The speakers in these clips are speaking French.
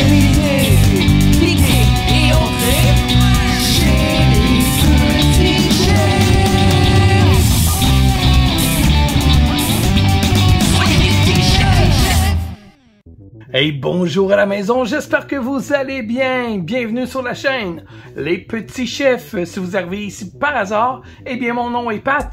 l'idée, cliquez et entrez chez les petits chefs. Soyez des petits chefs. Hey, bonjour à la maison, j'espère que vous allez bien. Bienvenue sur la chaîne Les Petits Chefs. Si vous arrivez ici par hasard, eh bien mon nom est Pat.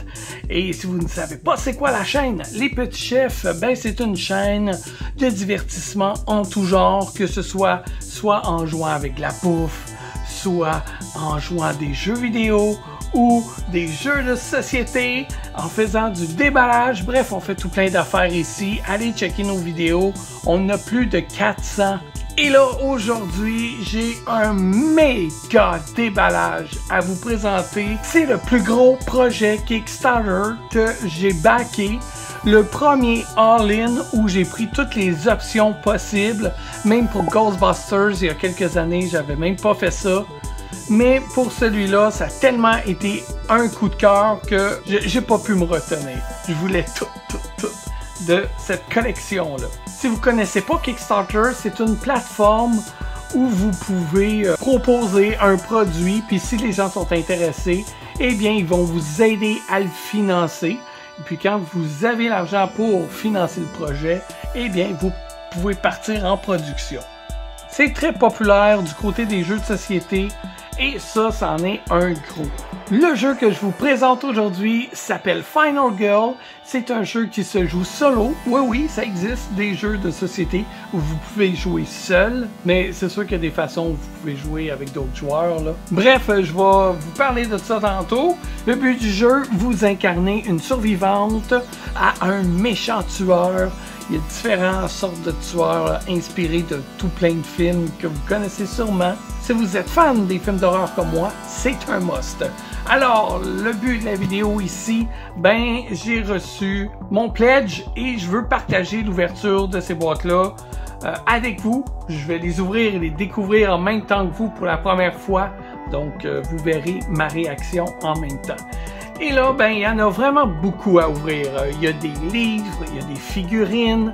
Et si vous ne savez pas c'est quoi la chaîne Les Petits Chefs, ben c'est une chaîne de divertissement en tout genre, que ce soit en jouant avec de la bouffe, soit en jouant à des jeux vidéo ou des jeux de société, en faisant du déballage. Bref, on fait tout plein d'affaires ici. Allez checker nos vidéos, on a plus de 400. Et là, aujourd'hui, j'ai un méga déballage à vous présenter. C'est le plus gros projet Kickstarter que j'ai backé. Le premier all-in où j'ai pris toutes les options possibles. Même pour Ghostbusters, il y a quelques années, j'avais même pas fait ça. Mais pour celui-là, ça a tellement été un coup de cœur que j'ai pas pu me retenir. Je voulais tout de cette collection-là. Si vous connaissez pas Kickstarter, c'est une plateforme où vous pouvez proposer un produit, puis si les gens sont intéressés, eh bien, ils vont vous aider à le financer. Et puis quand vous avez l'argent pour financer le projet, eh bien, vous pouvez partir en production. C'est très populaire du côté des jeux de société. Et ça, c'en est un gros. Le jeu que je vous présente aujourd'hui s'appelle Final Girl. C'est un jeu qui se joue solo. Oui, ça existe des jeux de société où vous pouvez jouer seul. Mais c'est sûr qu'il y a des façons où vous pouvez jouer avec d'autres joueurs, là. Bref, je vais vous parler de ça tantôt. Le but du jeu, vous incarnez une survivante à un méchant tueur. Il y a différentes sortes de tueurs là, inspirés de tout plein de films que vous connaissez sûrement. Si vous êtes fan des films d'horreur comme moi, c'est un must. Alors, le but de la vidéo ici, ben, j'ai reçu mon pledge et je veux partager l'ouverture de ces boîtes-là avec vous. Je vais les ouvrir et les découvrir en même temps que vous pour la première fois. Donc, vous verrez ma réaction en même temps. Et là, ben, il y en a vraiment beaucoup à ouvrir. Il y a des livres, il y a des figurines,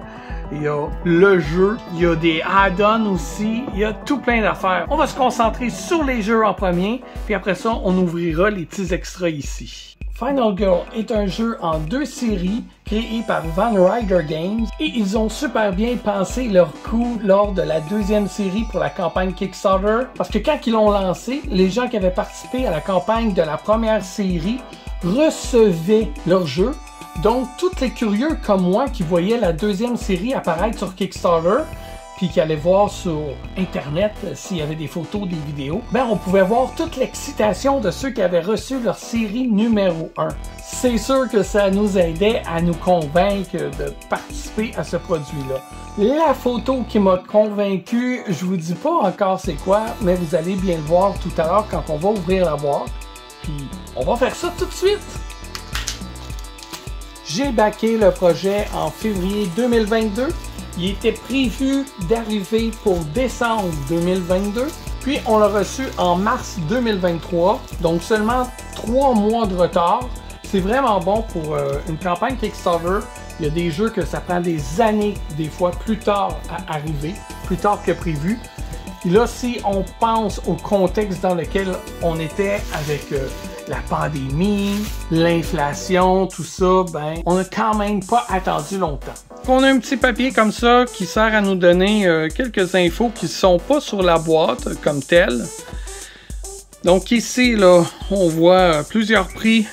il y a le jeu, il y a des add-ons aussi, il y a tout plein d'affaires. On va se concentrer sur les jeux en premier, puis après ça, on ouvrira les petits extras ici. Final Girl est un jeu en 2 séries créé par Van Ryder Games et ils ont super bien pensé leur coup lors de la 2e série pour la campagne Kickstarter parce que quand ils l'ont lancé, les gens qui avaient participé à la campagne de la première série recevaient leur jeu. Donc, tous les curieux comme moi qui voyaient la 2e série apparaître sur Kickstarter puis qui allaient voir sur Internet s'il y avait des photos, des vidéos, ben on pouvait voir toute l'excitation de ceux qui avaient reçu leur série numéro 1. C'est sûr que ça nous aidait à nous convaincre de participer à ce produit-là. La photo qui m'a convaincu, je vous dis pas encore c'est quoi, mais vous allez bien le voir tout à l'heure quand on va ouvrir la boîte. Puis on va faire ça tout de suite! J'ai backé le projet en février 2022. Il était prévu d'arriver pour décembre 2022. Puis on l'a reçu en mars 2023. Donc seulement 3 mois de retard. C'est vraiment bon pour une campagne Kickstarter. Il y a des jeux que ça prend des années, des fois plus tard à arriver, plus tard que prévu. Et là, si on pense au contexte dans lequel on était avec la pandémie, l'inflation, tout ça, ben, on n'a quand même pas attendu longtemps. On a un petit papier comme ça qui sert à nous donner quelques infos qui ne sont pas sur la boîte comme telle. Donc ici, là, on voit plusieurs prix,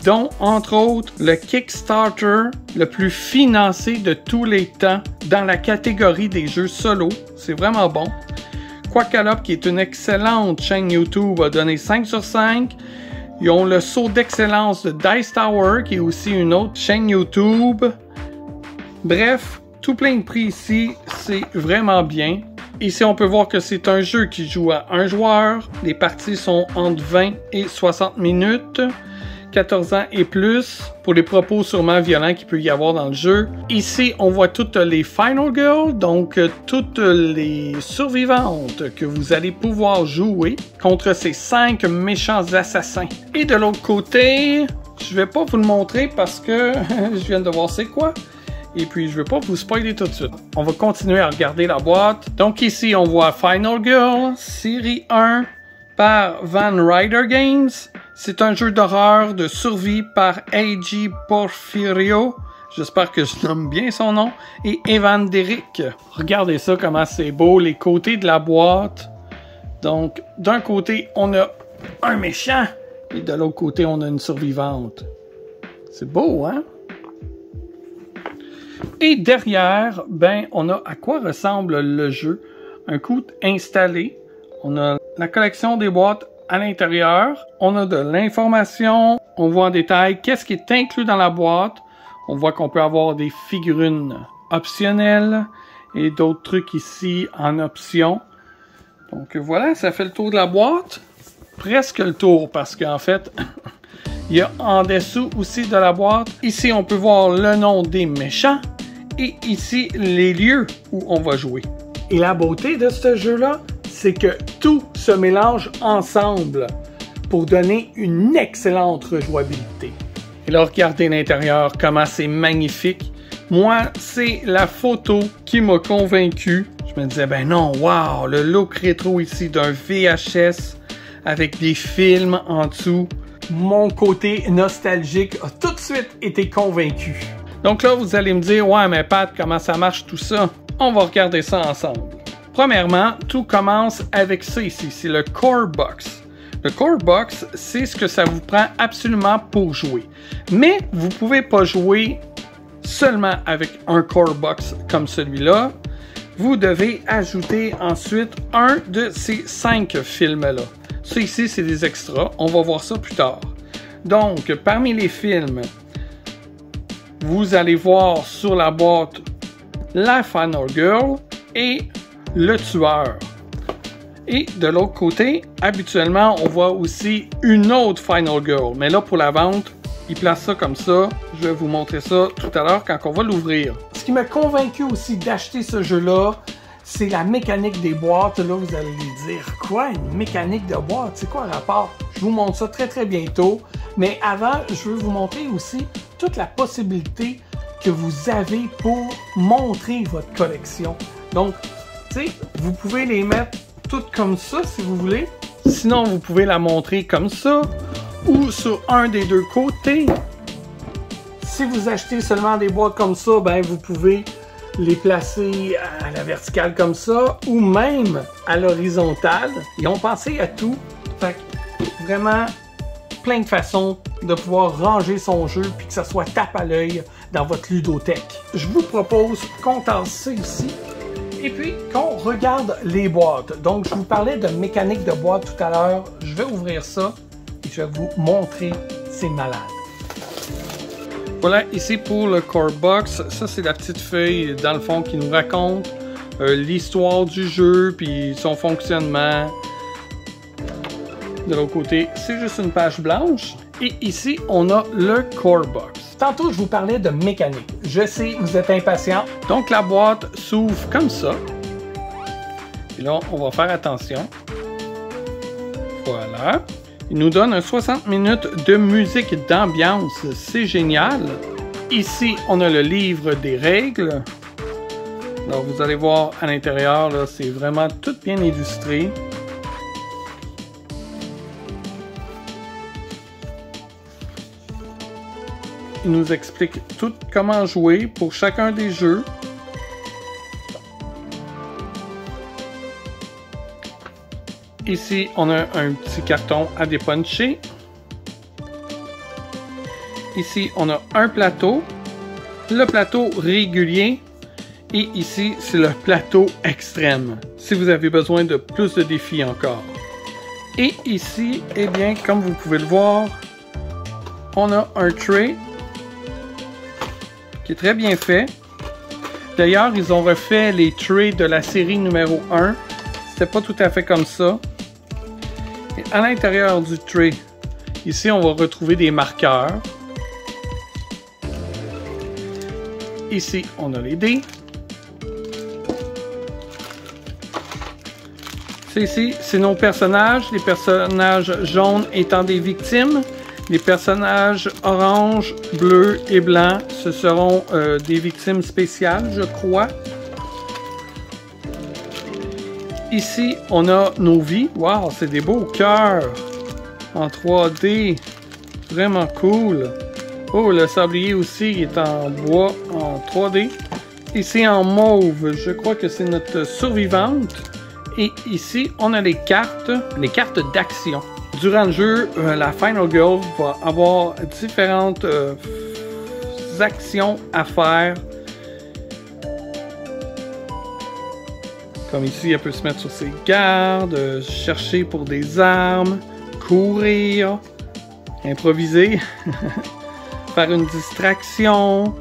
dont, entre autres, le Kickstarter le plus financé de tous les temps dans la catégorie des jeux solo. C'est vraiment bon. Quackalop, qui est une excellente chaîne YouTube, a donné 5 sur 5. Ils ont le saut d'excellence de Dice Tower, qui est aussi une autre chaîne YouTube. Bref, tout plein de prix ici, c'est vraiment bien. Ici, on peut voir que c'est un jeu qui joue à un joueur. Les parties sont entre 20 et 60 minutes. 14 ans et plus, pour les propos sûrement violents qu'il peut y avoir dans le jeu. Ici, on voit toutes les Final Girls, donc toutes les survivantes que vous allez pouvoir jouer contre ces 5 méchants assassins. Et de l'autre côté, je vais pas vous le montrer parce que je viens de voir c'est quoi. Et puis, je veux pas vous spoiler tout de suite. On va continuer à regarder la boîte. Donc ici, on voit Final Girl, série 1 par Van Ryder Games. C'est un jeu d'horreur de survie par A.G. Porfirio. J'espère que je nomme bien son nom. Et Evan Derrick. Regardez ça, comment c'est beau, les côtés de la boîte. Donc, d'un côté, on a un méchant. Et de l'autre côté, on a une survivante. C'est beau, hein? Et derrière, ben, on a à quoi ressemble le jeu. Un coup installé. On a la collection des boîtes à l'intérieur. On a de l'information. On voit en détail qu'est-ce qui est inclus dans la boîte. On voit qu'on peut avoir des figurines optionnelles et d'autres trucs ici en option. Donc voilà, ça fait le tour de la boîte. Presque le tour parce qu'en fait, il y a en dessous aussi de la boîte. Ici, on peut voir le nom des méchants et ici, les lieux où on va jouer. Et la beauté de ce jeu-là, c'est que tout se mélange ensemble pour donner une excellente rejouabilité. Et là, regardez l'intérieur, comment c'est magnifique. Moi, c'est la photo qui m'a convaincu. Je me disais, ben non, wow, le look rétro ici d'un VHS avec des films en dessous. Mon côté nostalgique a tout de suite été convaincu. Donc là, vous allez me dire, ouais, mais Pat, comment ça marche tout ça? On va regarder ça ensemble. Premièrement, tout commence avec ça ici, c'est le Core Box. Le Core Box, c'est ce que ça vous prend absolument pour jouer. Mais vous pouvez pas jouer seulement avec un Core Box comme celui-là. Vous devez ajouter ensuite un de ces 5 films-là. Ça ici, c'est des extras. On va voir ça plus tard. Donc, parmi les films, vous allez voir sur la boîte la Final Girl et le tueur. Et de l'autre côté, habituellement, on voit aussi une autre Final Girl. Mais là, pour la vente, ils placent ça comme ça. Je vais vous montrer ça tout à l'heure quand on va l'ouvrir. Ce qui m'a convaincu aussi d'acheter ce jeu-là, c'est la mécanique des boîtes. Là, vous allez dire, quoi, une mécanique de boîte? C'est quoi le rapport? Je vous montre ça très, très bientôt. Mais avant, je veux vous montrer aussi toute la possibilité que vous avez pour montrer votre collection. Donc, tu sais, vous pouvez les mettre toutes comme ça, si vous voulez. Sinon, vous pouvez la montrer comme ça ou sur un des deux côtés. Si vous achetez seulement des boîtes comme ça, ben vous pouvez les placer à la verticale comme ça ou même à l'horizontale. Ils ont pensé à tout. Fait que vraiment plein de façons de pouvoir ranger son jeu puis que ça soit tape à l'œil dans votre ludothèque. Je vous propose qu'on tasse ça ici. Et puis, qu'on regarde les boîtes. Donc, je vous parlais de mécanique de boîte tout à l'heure. Je vais ouvrir ça et je vais vous montrer. C'est malade. Voilà, ici pour le Core Box. Ça, c'est la petite feuille, dans le fond, qui nous raconte l'histoire du jeu puis son fonctionnement. De l'autre côté, c'est juste une page blanche. Et ici, on a le Core Box. Tantôt, je vous parlais de mécanique. Je sais, vous êtes impatient. Donc, la boîte s'ouvre comme ça. Et là, on va faire attention. Voilà. Il nous donne un 60 minutes de musique d'ambiance. C'est génial. Ici, on a le livre des règles. Alors, vous allez voir à l'intérieur, là, c'est vraiment tout bien illustré. Il nous explique tout comment jouer pour chacun des jeux. Ici, on a un petit carton à dépuncher. Ici, on a un plateau. Le plateau régulier. Et ici, c'est le plateau extrême. Si vous avez besoin de plus de défis encore. Et ici, eh bien, comme vous pouvez le voir, on a un tray qui est très bien fait. D'ailleurs, ils ont refait les trays de la série numéro 1. C'était pas tout à fait comme ça. Et à l'intérieur du tray, ici, on va retrouver des marqueurs. Ici, on a les dés. Ici, c'est nos personnages. Les personnages jaunes étant des victimes. Les personnages orange, bleu et blanc, ce seront des victimes spéciales, je crois. Ici, on a nos vies. Wow, c'est des beaux cœurs en 3D. Vraiment cool. Oh, le sablier aussi est en bois en 3D. Ici, en mauve, je crois que c'est notre survivante. Et ici, on a les cartes d'action. Durant le jeu, la Final Girl va avoir différentes actions à faire. Comme ici, elle peut se mettre sur ses gardes, chercher pour des armes, courir, improviser, faire une distraction.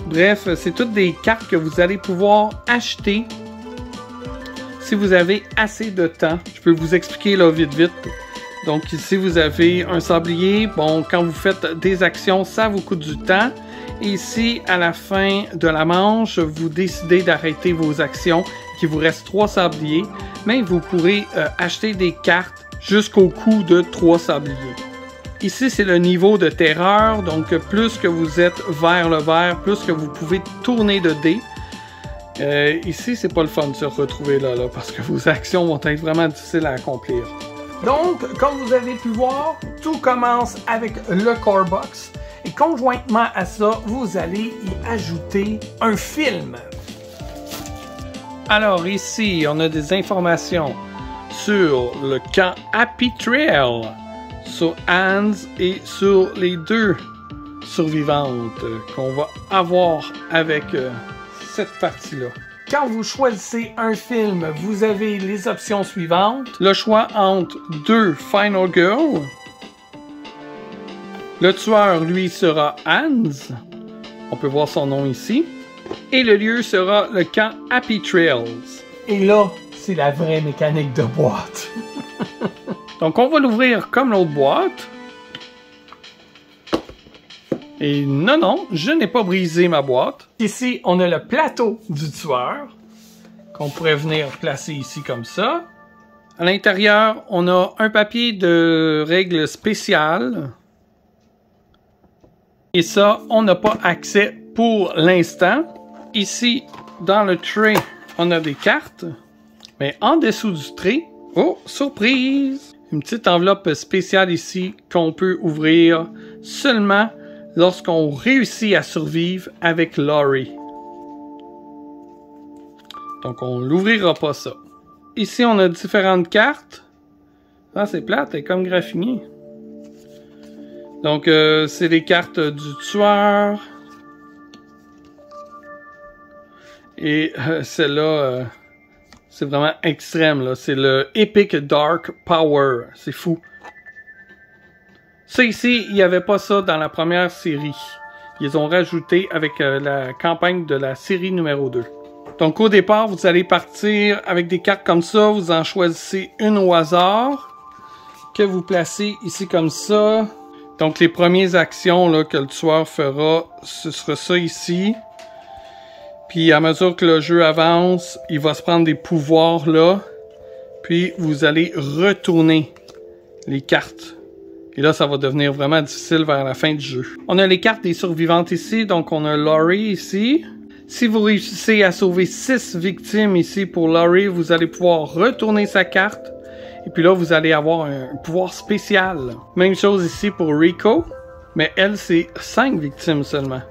Bref, c'est toutes des cartes que vous allez pouvoir acheter si vous avez assez de temps. Je peux vous expliquer là vite. Donc ici, vous avez un sablier. Bon, quand vous faites des actions, ça vous coûte du temps. Et ici, à la fin de la manche, vous décidez d'arrêter vos actions. Il vous reste 3 sabliers, mais vous pourrez acheter des cartes jusqu'au coût de 3 sabliers. Ici, c'est le niveau de terreur, donc plus que vous êtes vers le vert, plus que vous pouvez tourner de dés. Ici, c'est pas le fun de se retrouver là, parce que vos actions vont être vraiment difficiles à accomplir. Donc, comme vous avez pu voir, tout commence avec le core box. Et conjointement à ça, vous allez y ajouter un film. Alors ici, on a des informations sur le camp Happy Trail, sur Hans et sur les 2 survivantes qu'on va avoir avec cette partie-là. Quand vous choisissez un film, vous avez les options suivantes. Le choix entre 2 Final Girls. Le tueur, lui, sera Hans. On peut voir son nom ici. Et le lieu sera le camp Happy Trails. Et là, c'est la vraie mécanique de boîte. Donc, on va l'ouvrir comme l'autre boîte. Et non, je n'ai pas brisé ma boîte. Ici, on a le plateau du tueur, qu'on pourrait venir placer ici comme ça. À l'intérieur, on a un papier de règles spéciales. Et ça, on n'a pas accès pour l'instant. Ici, dans le tray, on a des cartes. Mais en dessous du tray, oh, surprise! Une petite enveloppe spéciale ici qu'on peut ouvrir seulement lorsqu'on réussit à survivre avec Laurie. Donc, on l'ouvrira pas ça. Ici, on a différentes cartes. Ah, c'est plate, elle est comme graffinée. Donc, c'est les cartes du tueur. Et celle-là, c'est vraiment extrême, là. C'est le Epic Dark Power. C'est fou. Ça ici, il n'y avait pas ça dans la première série. Ils ont rajouté avec la campagne de la série numéro 2. Donc au départ, vous allez partir avec des cartes comme ça. Vous en choisissez une au hasard que vous placez ici comme ça. Donc les premières actions là, que le tueur fera, ce sera ça ici. Puis à mesure que le jeu avance, il va se prendre des pouvoirs là. Puis vous allez retourner les cartes. Et là, ça va devenir vraiment difficile vers la fin du jeu. On a les cartes des survivantes ici. Donc on a Laurie ici. Si vous réussissez à sauver 6 victimes ici pour Laurie, vous allez pouvoir retourner sa carte. Et puis là, vous allez avoir un pouvoir spécial. Même chose ici pour Rico. Mais elle, c'est 5 victimes seulement.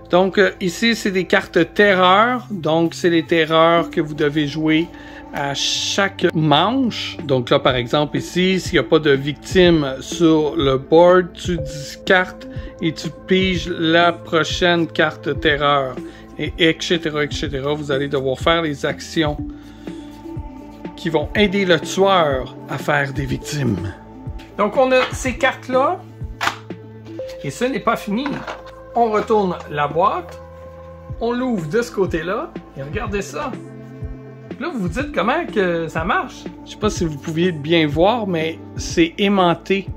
Donc ici, c'est des cartes terreur. Donc c'est les terreurs que vous devez jouer à chaque manche. Donc là, par exemple, ici, s'il n'y a pas de victime sur le board, tu discartes et tu piges la prochaine carte terreur. Et etc., etc. Vous allez devoir faire les actions qui vont aider le tueur à faire des victimes. Donc on a ces cartes-là. Et ce n'est pas fini. On retourne la boîte. On l'ouvre de ce côté-là. Et regardez ça. Là, vous vous dites comment que ça marche. Je sais pas si vous pouviez bien voir, mais c'est aimanté.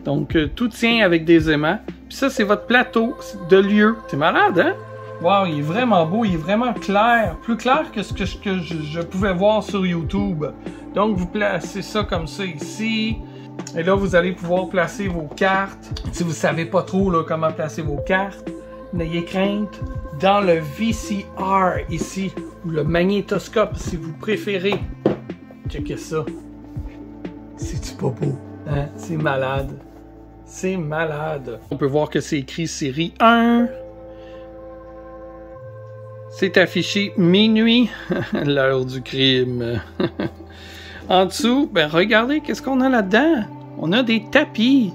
Donc, tout tient avec des aimants. Puis ça, c'est votre plateau de lieu. C'est malade, hein? Wow, il est vraiment beau, il est vraiment clair. Plus clair que ce que je pouvais voir sur YouTube. Donc, vous placez ça comme ça ici. Et là, vous allez pouvoir placer vos cartes. Si vous ne savez pas trop là, comment placer vos cartes, n'ayez crainte. Dans le VCR ici, ou le magnétoscope si vous préférez, checkez ça. C'est-tu pas beau? Hein? C'est malade. C'est malade. On peut voir que c'est écrit série 1. C'est affiché minuit, l'heure du crime. En dessous, ben regardez, qu'est-ce qu'on a là-dedans? On a des tapis.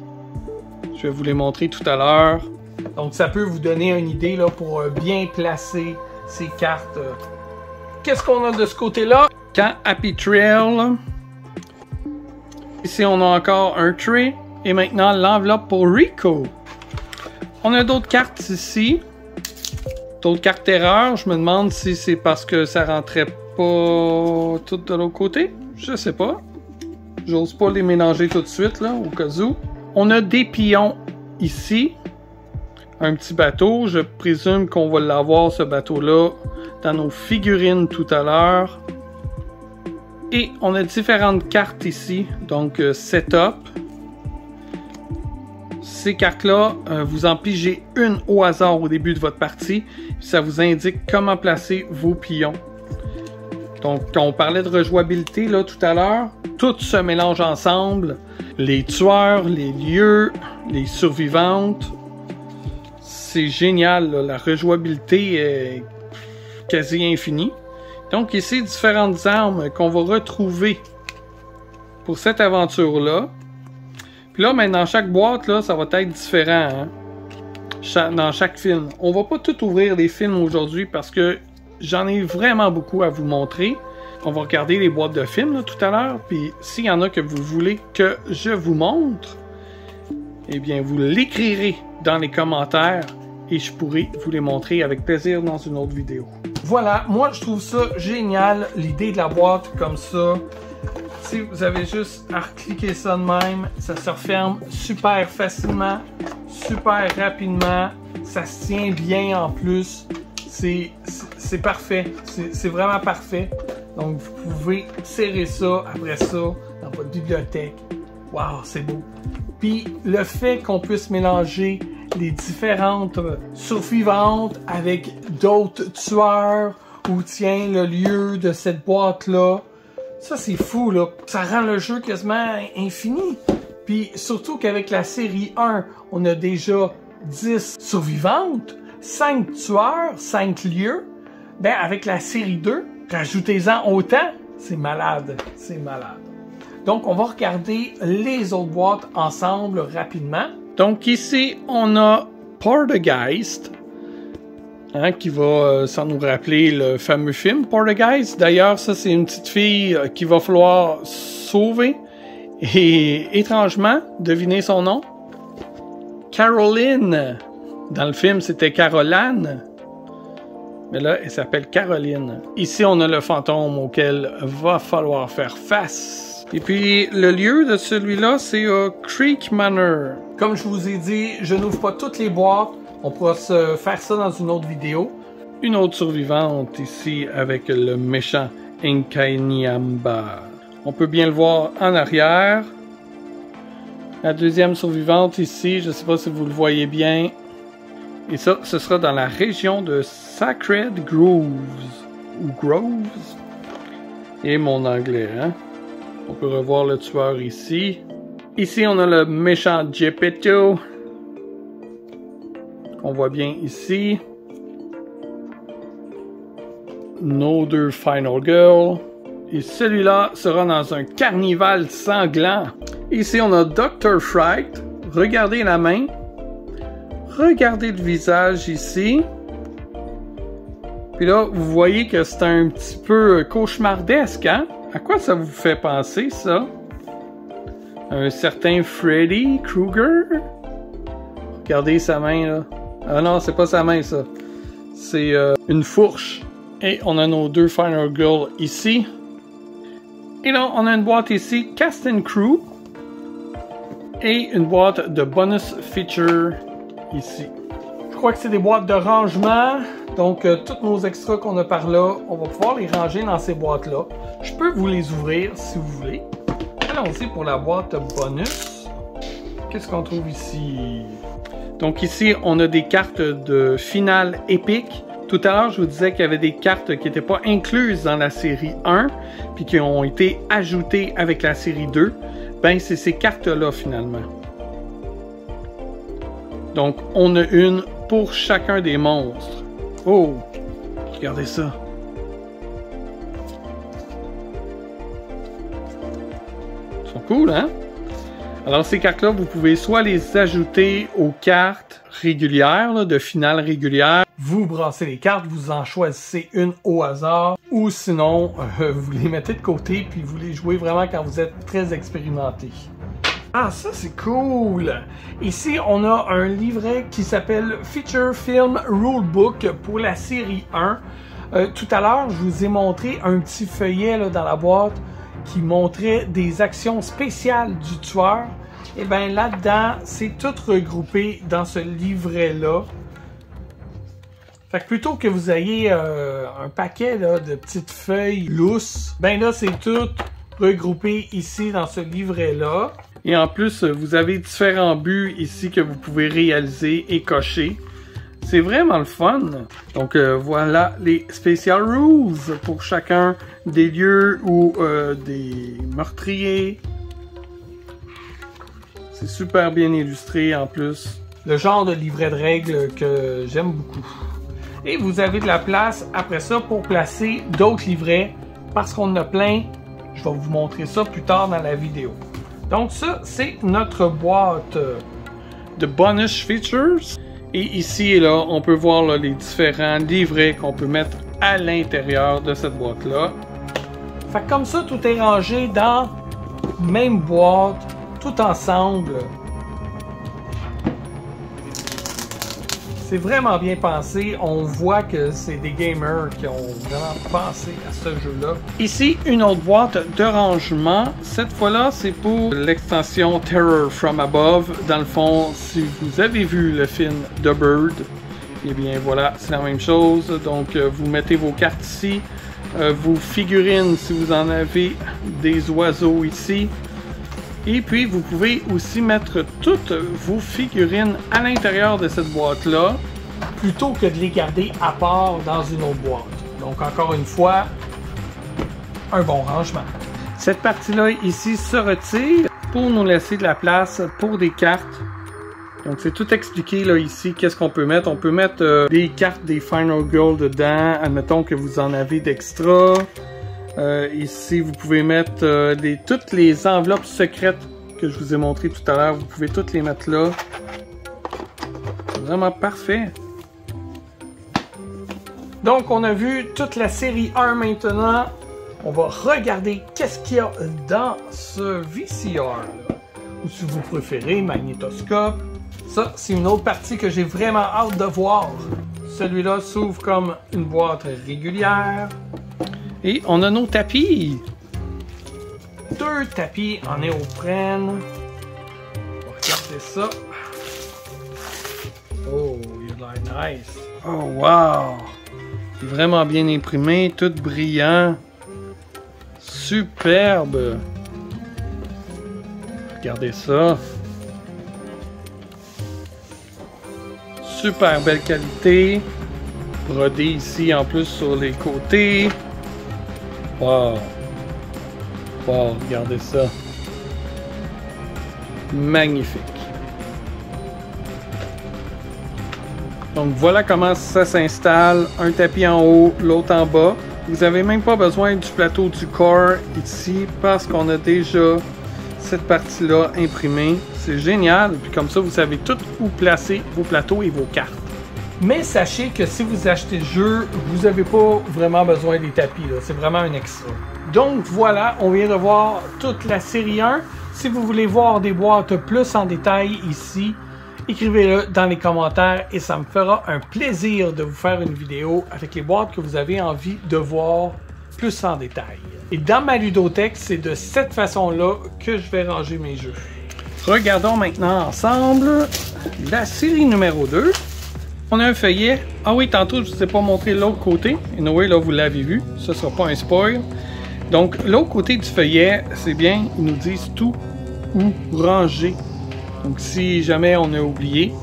Je vais vous les montrer tout à l'heure. Donc ça peut vous donner une idée là, pour bien placer ces cartes. Qu'est-ce qu'on a de ce côté-là? Camp Happy Trail. Ici, on a encore un tray. Et maintenant, l'enveloppe pour Rico. On a d'autres cartes ici. D'autres cartes terreur. Je me demande si c'est parce que ça rentrait pas tout de l'autre côté. Je sais pas. J'ose pas les mélanger tout de suite, là, au cas où. On a des pions ici. Un petit bateau. Je présume qu'on va l'avoir, ce bateau-là, dans nos figurines tout à l'heure. Et on a différentes cartes ici. Donc, setup. Ces cartes-là, vous en pigez une au hasard au début de votre partie. Ça vous indique comment placer vos pions. Donc, quand on parlait de rejouabilité là, tout à l'heure, tout se mélange ensemble. Les tueurs, les lieux, les survivantes. C'est génial, là. La rejouabilité est quasi infinie. Donc, ici, différentes armes qu'on va retrouver pour cette aventure-là. Puis là, dans chaque boîte, là, ça va être différent. Hein? Dans chaque film. On va pas tout ouvrir les films aujourd'hui parce que j'en ai vraiment beaucoup à vous montrer. On va regarder les boîtes de films là, tout à l'heure. Puis s'il y en a que vous voulez que je vous montre, eh bien, vous l'écrirez dans les commentaires et je pourrai vous les montrer avec plaisir dans une autre vidéo. Voilà, moi je trouve ça génial, l'idée de la boîte comme ça. Si vous avez juste à recliquer ça de même, ça se referme super facilement, super rapidement, ça se tient bien en plus, c'est parfait, c'est vraiment parfait. Donc vous pouvez serrer ça après ça dans votre bibliothèque. Waouh, c'est beau. Puis le fait qu'on puisse mélanger les différentes survivantes avec d'autres tueurs ou tiens le lieu de cette boîte là. Ça, c'est fou, là. Ça rend le jeu quasiment infini. Puis, surtout qu'avec la série 1, on a déjà 10 survivantes, 5 tueurs, 5 lieux. Ben, avec la série 2, rajoutez-en autant. C'est malade. C'est malade. Donc, on va regarder les autres boîtes ensemble rapidement. Donc, ici, on a Poltergeist. Hein, qui va sans nous rappeler le fameux film Poltergeist. D'ailleurs, ça, c'est une petite fille qu'il va falloir sauver. Et étrangement, devinez son nom? Caroline. Dans le film, c'était Caroline. Mais là, elle s'appelle Caroline. Ici, on a le fantôme auquel va falloir faire face. Et puis, le lieu de celui-là, c'est Creek Manor. Comme je vous ai dit, je n'ouvre pas toutes les boîtes. On pourra se faire ça dans une autre vidéo. Une autre survivante ici avec le méchant Nkanyamba. On peut bien le voir en arrière. La deuxième survivante ici, je ne sais pas si vous le voyez bien. Et ça, ce sera dans la région de Sacred Groves. Ou Groves. Et mon anglais, hein. On peut revoir le tueur ici. Ici, on a le méchant Geppetto. On voit bien ici. Another Final Girl. Et celui-là sera dans un carnival sanglant. Ici, on a Dr. Fright. Regardez la main. Regardez le visage ici. Puis là, vous voyez que c'est un petit peu cauchemardesque, hein? À quoi ça vous fait penser, ça? Un certain Freddy Krueger? Regardez sa main, là. Ah non, c'est pas sa main, ça. C'est une fourche. Et on a nos deux Final Girls ici. Et là, on a une boîte ici, Cast and Crew. Et une boîte de bonus feature ici. Je crois que c'est des boîtes de rangement. Donc, tous nos extras qu'on a par là, on va pouvoir les ranger dans ces boîtes-là. Je peux vous les ouvrir si vous voulez. allons-y pour la boîte bonus. Qu'est-ce qu'on trouve ici? Donc ici, on a des cartes de finale épique. Tout à l'heure, je vous disais qu'il y avait des cartes qui n'étaient pas incluses dans la série 1, puis qui ont été ajoutées avec la série 2. Ben, c'est ces cartes-là, finalement. Donc, on a une pour chacun des monstres. Oh! Regardez ça. Ils sont cool, hein? Alors, ces cartes-là, vous pouvez soit les ajouter aux cartes régulières, là, de finale régulière. Vous brassez les cartes, vous en choisissez une au hasard, ou sinon, vous les mettez de côté, puis vous les jouez vraiment quand vous êtes très expérimenté. Ah, ça c'est cool! Ici, on a un livret qui s'appelle Feature Film Rulebook pour la série 1. Tout à l'heure, je vous ai montré un petit feuillet là, dans la boîte qui montrait des actions spéciales du tueur. Et bien là-dedans, c'est tout regroupé dans ce livret-là. Fait que plutôt que vous ayez un paquet là, de petites feuilles lousses, ben là, c'est tout regroupé ici dans ce livret-là. Et en plus, vous avez différents buts ici que vous pouvez réaliser et cocher. C'est vraiment le fun. Donc voilà les Special Rules pour chacun des lieux ou des meurtriers. C'est super bien illustré en plus. Le genre de livret de règles que j'aime beaucoup. Et vous avez de la place après ça pour placer d'autres livrets parce qu'on en a plein. Je vais vous montrer ça plus tard dans la vidéo. Donc ça, c'est notre boîte de bonus features. Et ici et là, on peut voir là, les différents livrets qu'on peut mettre à l'intérieur de cette boîte-là. Fait que comme ça, tout est rangé dans la même boîte, tout ensemble. C'est vraiment bien pensé. On voit que c'est des gamers qui ont vraiment pensé à ce jeu-là. Ici, une autre boîte de rangement. Cette fois-là, c'est pour l'extension Terror from Above. Dans le fond, si vous avez vu le film The Bird, eh bien voilà, c'est la même chose. Donc, vous mettez vos cartes ici. Vos figurines, si vous en avez, des oiseaux ici. Et puis, vous pouvez aussi mettre toutes vos figurines à l'intérieur de cette boîte-là, plutôt que de les garder à part dans une autre boîte. Donc, encore une fois, un bon rangement. Cette partie-là, ici, se retire pour nous laisser de la place pour des cartes. Donc, c'est tout expliqué, là, ici, qu'est-ce qu'on peut mettre. On peut mettre des cartes des Final Girl dedans, admettons que vous en avez d'extra. Ici, vous pouvez mettre toutes les enveloppes secrètes que je vous ai montrées tout à l'heure. Vous pouvez toutes les mettre là. C'est vraiment parfait. Donc, on a vu toute la série 1 maintenant. On va regarder qu'est-ce qu'il y a dans ce VCR. Là. Ou si vous préférez, magnétoscope. Ça, c'est une autre partie que j'ai vraiment hâte de voir. Celui-là s'ouvre comme une boîte régulière. Et on a nos tapis. 2 tapis en néoprène. On va regarder ça. Oh, il a l'air nice. Oh, wow. Vraiment bien imprimé, tout brillant. Superbe. Regardez ça. Super belle qualité. Brodé ici en plus sur les côtés. Wow! Wow, regardez ça. Magnifique. Donc voilà comment ça s'installe. Un tapis en haut, l'autre en bas. Vous n'avez même pas besoin du plateau du corps ici parce qu'on a déjà cette partie-là imprimée. C'est génial. Puis comme ça, vous savez tout où placer vos plateaux et vos cartes. Mais sachez que si vous achetez le jeu, vous n'avez pas vraiment besoin des tapis. C'est vraiment un extra. Donc voilà, on vient de voir toute la série 1. Si vous voulez voir des boîtes plus en détail ici, écrivez-le dans les commentaires et ça me fera un plaisir de vous faire une vidéo avec les boîtes que vous avez envie de voir plus en détail. Et dans ma ludothèque, c'est de cette façon-là que je vais ranger mes jeux. Regardons maintenant ensemble la série numéro 2. On a un feuillet. Ah oui, tantôt, je ne vous ai pas montré l'autre côté. Anyway, là, vous l'avez vu. Ce ne sera pas un spoil. Donc, l'autre côté du feuillet, c'est bien, ils nous disent tout où ranger. Donc, si jamais on a oublié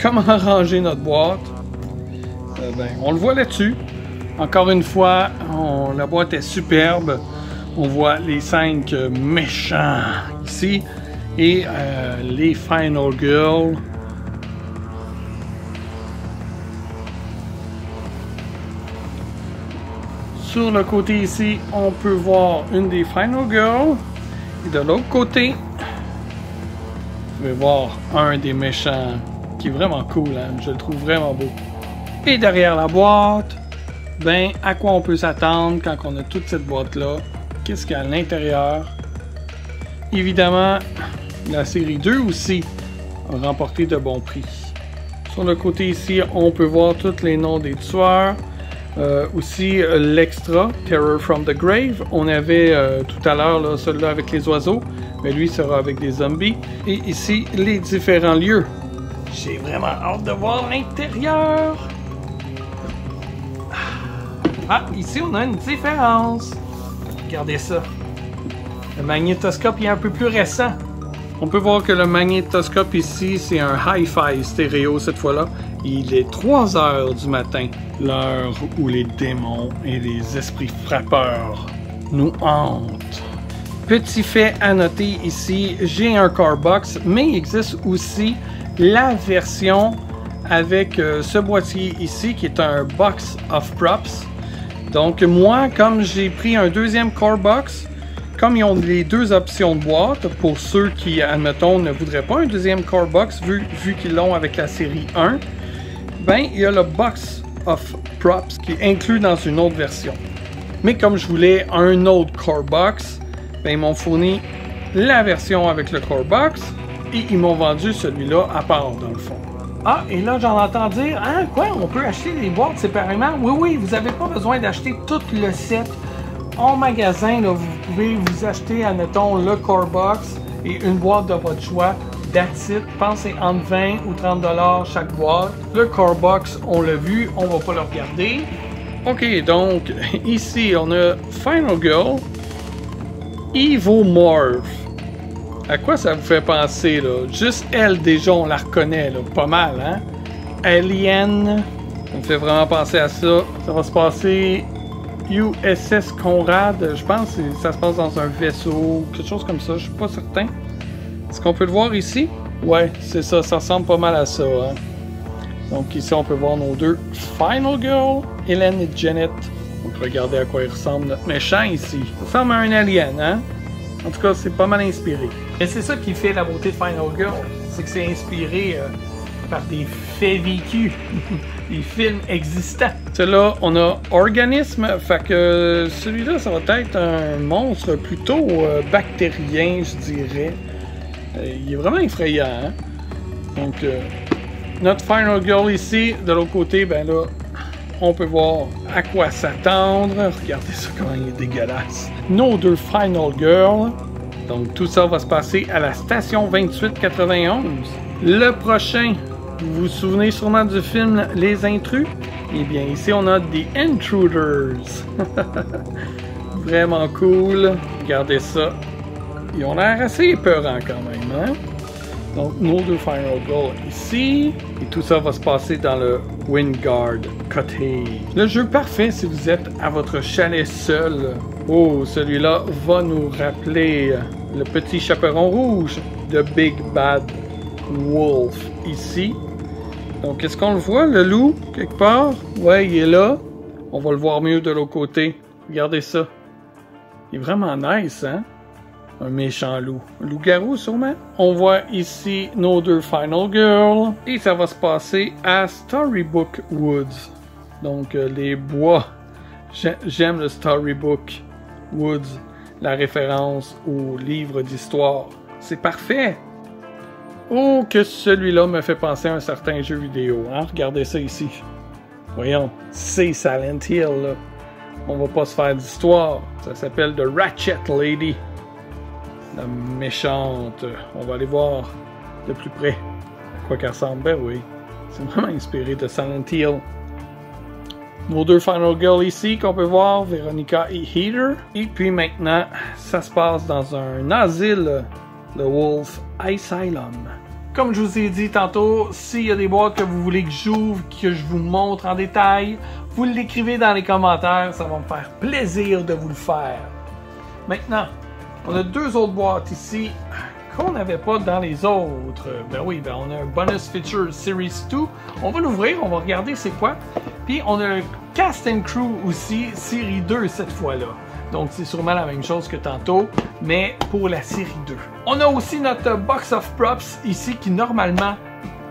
comment ranger notre boîte, ben, on le voit là-dessus. Encore une fois, la boîte est superbe. On voit les 5 méchants ici et les Final Girls. Sur le côté ici, on peut voir une des Final Girls. Et de l'autre côté, vous pouvez voir un des méchants qui est vraiment cool, hein? Je le trouve vraiment beau. Et derrière la boîte, ben, à quoi on peut s'attendre quand on a toute cette boîte-là? Qu'est-ce qu'il y a à l'intérieur? Évidemment, la série 2 aussi a remporté de bons prix. Sur le côté ici, on peut voir tous les noms des tueurs. Aussi l'extra, Terror from the Grave. On avait tout à l'heure celui-là avec les oiseaux, mais lui sera avec des zombies. Et ici, les différents lieux. J'ai vraiment hâte de voir l'intérieur. Ah, ici on a une différence. Regardez ça. Le magnétoscope est un peu plus récent. On peut voir que le magnétoscope ici, c'est un hi-fi stéréo cette fois-là. Il est 3 heures du matin, l'heure où les démons et les esprits frappeurs nous hantent. Petit fait à noter ici, j'ai un Carbox, mais il existe aussi la version avec ce boîtier ici qui est un Box of Props. Donc moi, comme j'ai pris un deuxième Carbox, comme ils ont les 2 options de boîte, pour ceux qui, admettons, ne voudraient pas un deuxième Carbox, vu qu'ils l'ont avec la série 1, ben, il y a le Box of Props qui est inclus dans une autre version. Mais comme je voulais un autre Carbox, ben, ils m'ont fourni la version avec le Carbox et ils m'ont vendu celui-là à part, dans le fond. Ah, et là, j'en entends dire, hein, quoi, on peut acheter les boîtes séparément? Oui, oui, vous n'avez pas besoin d'acheter tout le set. En magasin, là, vous pouvez vous acheter, admettons, le Carbox et une boîte de votre choix. That's it. Je pense que c'est entre 20 ou 30 $ chaque boîte. Le Carbox, on l'a vu, on va pas le regarder. Ok, donc ici, on a Final Girl, Evomorph. À quoi ça vous fait penser, là? Juste elle, déjà, on la reconnaît, là, pas mal, hein? Alien, ça me fait vraiment penser à ça. Ça va se passer... USS Conrad, je pense que ça se passe dans un vaisseau, quelque chose comme ça, je suis pas certain. Est-ce qu'on peut le voir ici? Ouais, c'est ça, ça ressemble pas mal à ça. Hein? Donc ici, on peut voir nos 2 Final Girl, Hélène et Janet. On peut regarder à quoi il ressemble notre méchant ici. Ça ressemble à un alien, hein? En tout cas, c'est pas mal inspiré. Et c'est ça qui fait la beauté de Final Girl, c'est que c'est inspiré par des faits vécus, des films existants. Celui-là, on a Organisme, fait que celui-là, ça va être un monstre plutôt bactérien, je dirais. Il est vraiment effrayant, hein? Donc, notre Final Girl ici, de l'autre côté, ben là, on peut voir à quoi s'attendre. Regardez ça, comment il est dégueulasse. Nos 2 Final Girls. Donc, tout ça va se passer à la station 2891. Le prochain, vous vous souvenez sûrement du film Les Intrus? Eh bien, ici, on a The Intruders. Vraiment cool. Regardez ça. Ils ont l'air assez épeurants quand même, hein? Donc, nos 2 Final Girls ici. Et tout ça va se passer dans le Wingard Cottage. Le jeu parfait si vous êtes à votre chalet seul. Oh, celui-là va nous rappeler le petit chaperon rouge de Big Bad Wolf ici. Donc, est-ce qu'on le voit, le loup, quelque part? Ouais, il est là. On va le voir mieux de l'autre côté. Regardez ça. Il est vraiment nice, hein? Un méchant loup. Un loup-garou, sûrement. On voit ici nos 2 Final Girls. Et ça va se passer à Storybook Woods. Donc, les bois. J'aime le Storybook Woods. La référence au livre d'histoire. C'est parfait! Oh, que celui-là me fait penser à un certain jeu vidéo. Hein? Regardez ça ici. Voyons, c'est Silent Hill, là. On va pas se faire d'histoire. Ça s'appelle The Ratchet Lady. La méchante. On va aller voir de plus près à quoi qu'elle ressemble. Ben oui, c'est vraiment inspiré de Silent Hill. Nos deux Final Girls ici qu'on peut voir, Veronica et Heather. Et puis maintenant, ça se passe dans un asile, le Wolf Asylum. Comme je vous ai dit tantôt, s'il y a des boîtes que vous voulez que j'ouvre, que je vous montre en détail, vous l'écrivez dans les commentaires, ça va me faire plaisir de vous le faire. Maintenant, on a deux autres boîtes ici qu'on n'avait pas dans les autres. Ben oui, on a un Bonus Feature Series 2. On va l'ouvrir, on va regarder c'est quoi. Puis on a un Cast and Crew aussi, série 2 cette fois-là. Donc c'est sûrement la même chose que tantôt, mais pour la série 2. On a aussi notre Box of Props ici qui normalement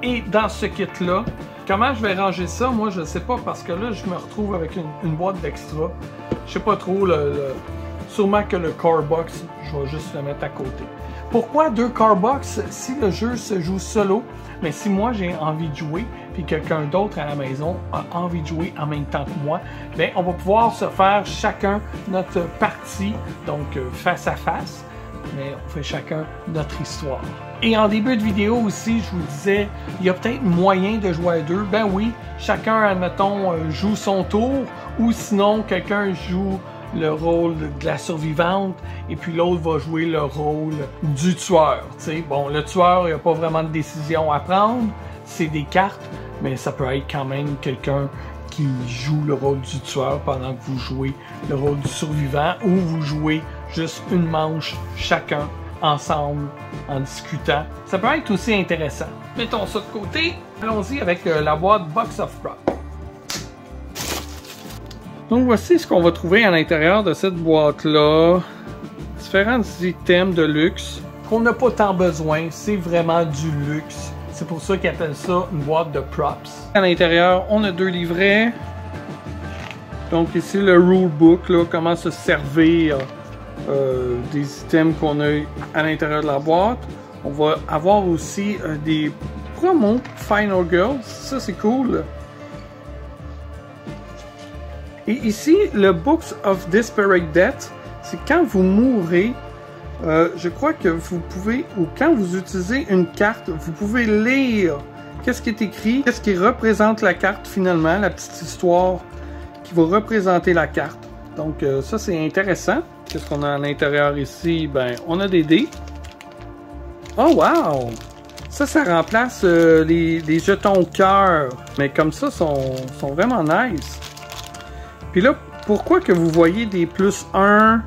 est dans ce kit-là. Comment je vais ranger ça? Moi je ne sais pas parce que là je me retrouve avec une boîte d'extra. Je sais pas trop, sûrement que le Car Box, je vais juste le mettre à côté. Pourquoi deux Car Box si le jeu se joue solo? Mais si moi j'ai envie de jouer, puis quelqu'un d'autre à la maison a envie de jouer en même temps que moi, bien, on va pouvoir se faire chacun notre partie, donc face à face, mais on fait chacun notre histoire. Et en début de vidéo aussi, je vous disais, il y a peut-être moyen de jouer à deux. Ben oui, chacun, admettons, joue son tour, ou sinon, quelqu'un joue le rôle de la survivante et puis l'autre va jouer le rôle du tueur. T'sais. Bon, le tueur, il n'y a pas vraiment de décision à prendre, c'est des cartes, mais ça peut être quand même quelqu'un qui joue le rôle du tueur pendant que vous jouez le rôle du survivant ou vous jouez juste une manche chacun ensemble en discutant. Ça peut être aussi intéressant. Mettons ça de côté, allons-y avec la boîte Box of Props. Donc voici ce qu'on va trouver à l'intérieur de cette boîte-là. Différents items de luxe qu'on n'a pas tant besoin, c'est vraiment du luxe. C'est pour ça qu'ils appellent ça une boîte de props. À l'intérieur, on a deux livrets. Donc ici le rulebook, là, comment se servir des items qu'on a à l'intérieur de la boîte. On va avoir aussi des promos Final Girls, ça c'est cool. Et ici, le Books of Desperate Death, c'est quand vous mourrez, je crois que vous pouvez, ou quand vous utilisez une carte, vous pouvez lire qu'est-ce qui est écrit, qu'est-ce qui représente la carte finalement, la petite histoire qui va représenter la carte. Donc ça c'est intéressant. Qu'est-ce qu'on a à l'intérieur ici? Ben, on a des dés. Oh wow! Ça remplace les jetons cœur. Mais comme ça, sont vraiment nice. Puis là, pourquoi que vous voyez des +1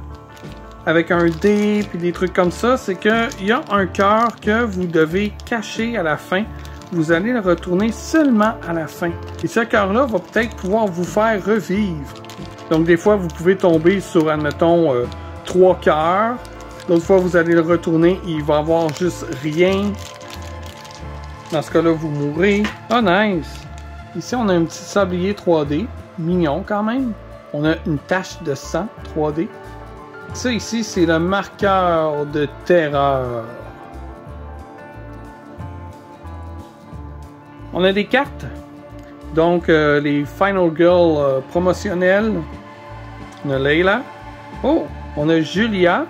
avec un dé puis des trucs comme ça, c'est qu'il y a un cœur que vous devez cacher à la fin. Vous allez le retourner seulement à la fin. Et ce cœur-là va peut-être pouvoir vous faire revivre. Donc des fois, vous pouvez tomber sur, admettons, 3 cœurs. D'autres fois, vous allez le retourner et il va avoir juste rien. Dans ce cas-là, vous mourrez. Ah, nice! Ici, on a un petit sablier 3D. Mignon quand même. On a une tache de sang 3D. Ça ici, c'est le marqueur de terreur. On a des cartes. Donc, les Final Girls promotionnelles. On a Layla. Oh, on a Julia.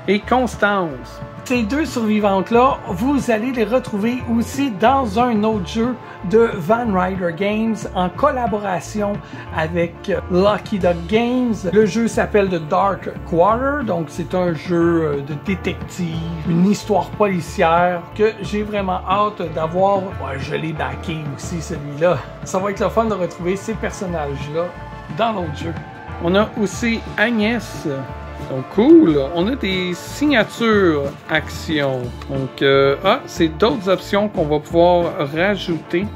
Et Constance. Ces deux survivantes-là, vous allez les retrouver aussi dans un autre jeu de Van Ryder Games en collaboration avec Lucky Duck Games. Le jeu s'appelle The Dark Quarter, donc c'est un jeu de détective, une histoire policière que j'ai vraiment hâte d'avoir. Ouais, je l'ai backé aussi celui-là. Ça va être le fun de retrouver ces personnages-là dans l'autre jeu. On a aussi Agnès. Donc cool, on a des signatures actions. Donc c'est d'autres options qu'on va pouvoir rajouter.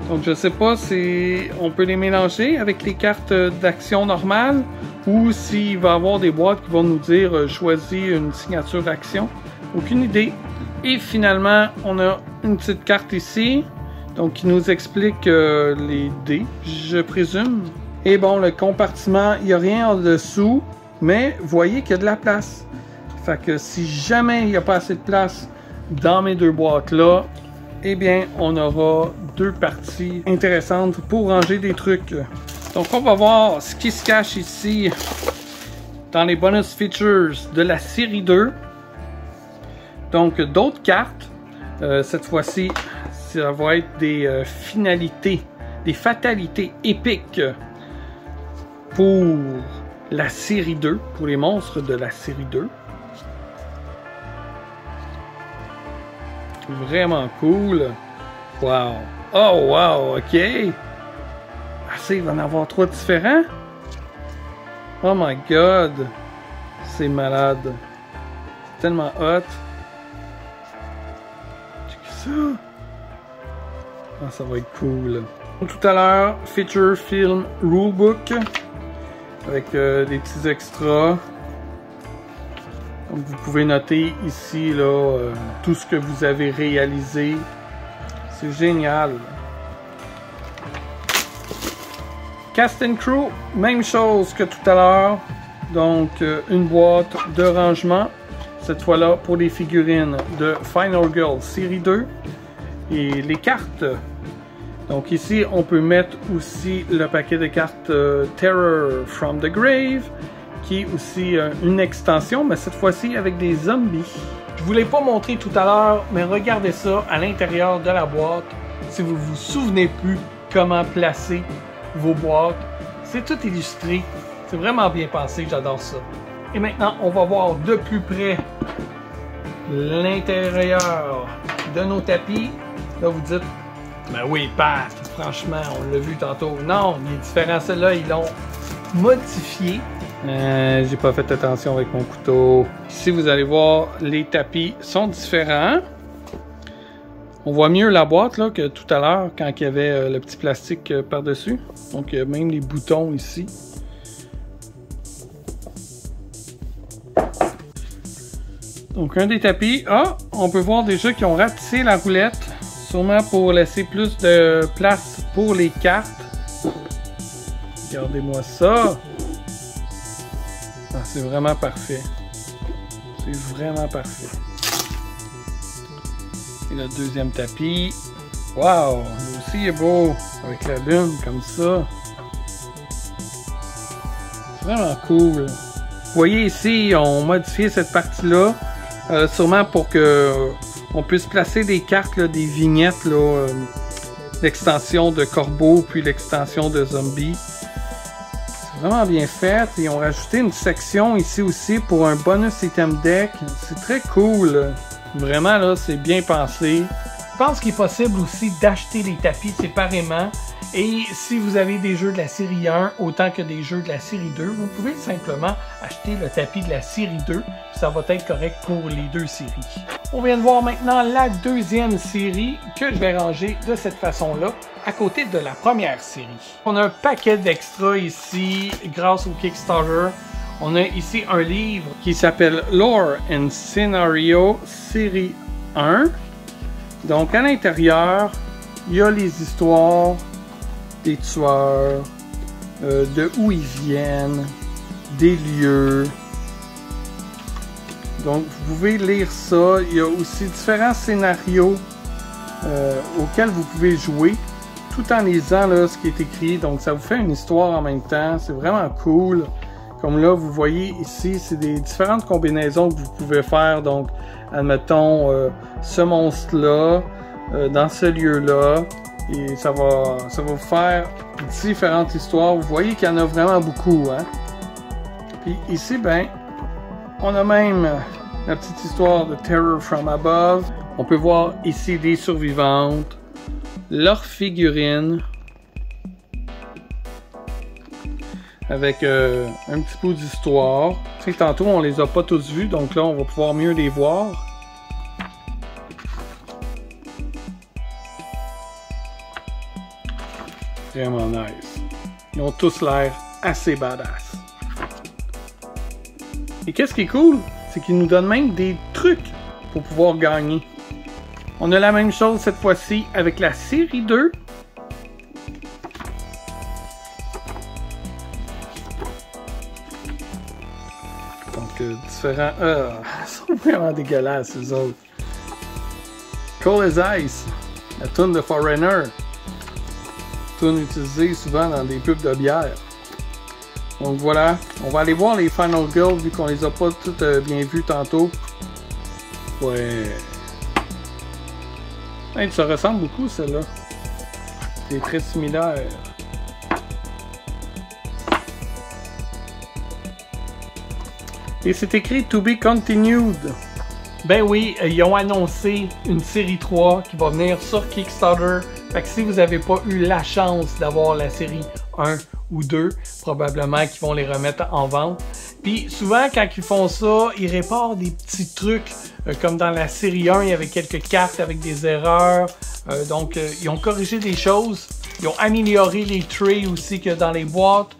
Donc je sais pas si on peut les mélanger avec les cartes d'action normales ou s'il va y avoir des boîtes qui vont nous dire choisis une signature action. Aucune idée. Et finalement, on a une petite carte ici, donc qui nous explique les dés, je présume. Et bon, le compartiment, il n'y a rien en dessous. Mais voyez qu'il y a de la place. Fait que si jamais il n'y a pas assez de place dans mes deux boîtes-là, eh bien, on aura deux parties intéressantes pour ranger des trucs. Donc, on va voir ce qui se cache ici dans les bonus features de la série 2. Donc, d'autres cartes. Cette fois-ci, ça va être des finalités des fatalités épiques pour la série 2, pour les monstres de la série 2. Vraiment cool. Wow. Oh wow, ok. Ah ça, il va en avoir 3 différents? Oh my god. C'est malade. C'est tellement hot. Check ça. Ah, ça va être cool. Tout à l'heure, Feature Film Rulebook. Avec des petits extras. Donc vous pouvez noter ici là, tout ce que vous avez réalisé. C'est génial. Cast and Crew, même chose que tout à l'heure. Donc une boîte de rangement. Cette fois-là pour les figurines de Final Girl série 2. Et les cartes. Donc ici on peut mettre aussi le paquet de cartes Terror from the Grave. Qui est aussi une extension, mais cette fois-ci avec des zombies. Je ne vous l'ai pas montré tout à l'heure, mais regardez ça à l'intérieur de la boîte. Si vous vous souvenez plus comment placer vos boîtes, c'est tout illustré. C'est vraiment bien pensé, j'adore ça. Et maintenant, on va voir de plus près l'intérieur de nos tapis. Là, vous dites, ben oui, Pat, franchement, on l'a vu tantôt. Non, il est différent. Ceux-là, ils l'ont modifié. J'ai pas fait attention avec mon couteau. Ici, vous allez voir, les tapis sont différents. On voit mieux la boîte là, que tout à l'heure, quand il y avait le petit plastique par-dessus. Donc, même les boutons ici. Donc, un des tapis. Ah, on peut voir déjà qu'ils ont ratissé la roulette. Sûrement pour laisser plus de place pour les cartes. Regardez-moi ça. Ah, c'est vraiment parfait. C'est vraiment parfait. Et le deuxième tapis. Wow! Lui aussi il est beau. Avec la lune comme ça. C'est vraiment cool. Vous voyez ici, on modifié cette partie-là. Sûrement pour que on puisse placer des cartes, là, des vignettes. L'extension de corbeau puis l'extension de zombie. Vraiment bien fait. Ils ont rajouté une section ici aussi pour un bonus item deck. C'est très cool. Vraiment, là, c'est bien pensé. Je pense qu'il est possible aussi d'acheter les tapis séparément. Et si vous avez des jeux de la série 1 autant que des jeux de la série 2, vous pouvez simplement acheter le tapis de la série 2. Ça va être correct pour les deux séries. On vient de voir maintenant la deuxième série que je vais ranger de cette façon-là, à côté de la première série. On a un paquet d'extras ici grâce au Kickstarter. On a ici un livre qui s'appelle Lore and Scenario série 1. Donc à l'intérieur, il y a les histoires des tueurs, de où ils viennent, des lieux. Donc vous pouvez lire ça. Il y a aussi différents scénarios auxquels vous pouvez jouer tout en lisant là, ce qui est écrit. Donc ça vous fait une histoire en même temps. C'est vraiment cool. Comme là, vous voyez ici, c'est des différentes combinaisons que vous pouvez faire. Donc, admettons, ce monstre-là, dans ce lieu-là. Et ça va vous faire différentes histoires. Vous voyez qu'il y en a vraiment beaucoup. Hein? Puis ici, ben, on a même la petite histoire de Terror from Above. On peut voir ici des survivantes, leurs figurines, avec un petit peu d'histoire. Tu sais, tantôt, on les a pas tous vus, donc là, on va pouvoir mieux les voir. Vraiment nice. Ils ont tous l'air assez badass. Et qu'est-ce qui est cool, c'est qu'ils nous donnent même des trucs pour pouvoir gagner. On a la même chose cette fois-ci avec la série 2. Donc, différents... ils sont vraiment dégueulasses, les autres. Cold as Ice, la toune de Foreigner. Toune utilisée souvent dans des pubs de bière. Donc voilà, on va aller voir les Final Girl vu qu'on les a pas toutes bien vues tantôt. Ouais. Hey, ça ressemble beaucoup celle-là. C'est très similaire. Et c'est écrit To be continued. Ben oui, ils ont annoncé une série 3 qui va venir sur Kickstarter. Fait que si vous n'avez pas eu la chance d'avoir la série 1 ou 2, probablement qu'ils vont les remettre en vente. Puis souvent, quand ils font ça, ils réparent des petits trucs. Comme dans la série 1, il y avait quelques cartes avec des erreurs. Donc, ils ont corrigé des choses. Ils ont amélioré les trays aussi que dans les boîtes.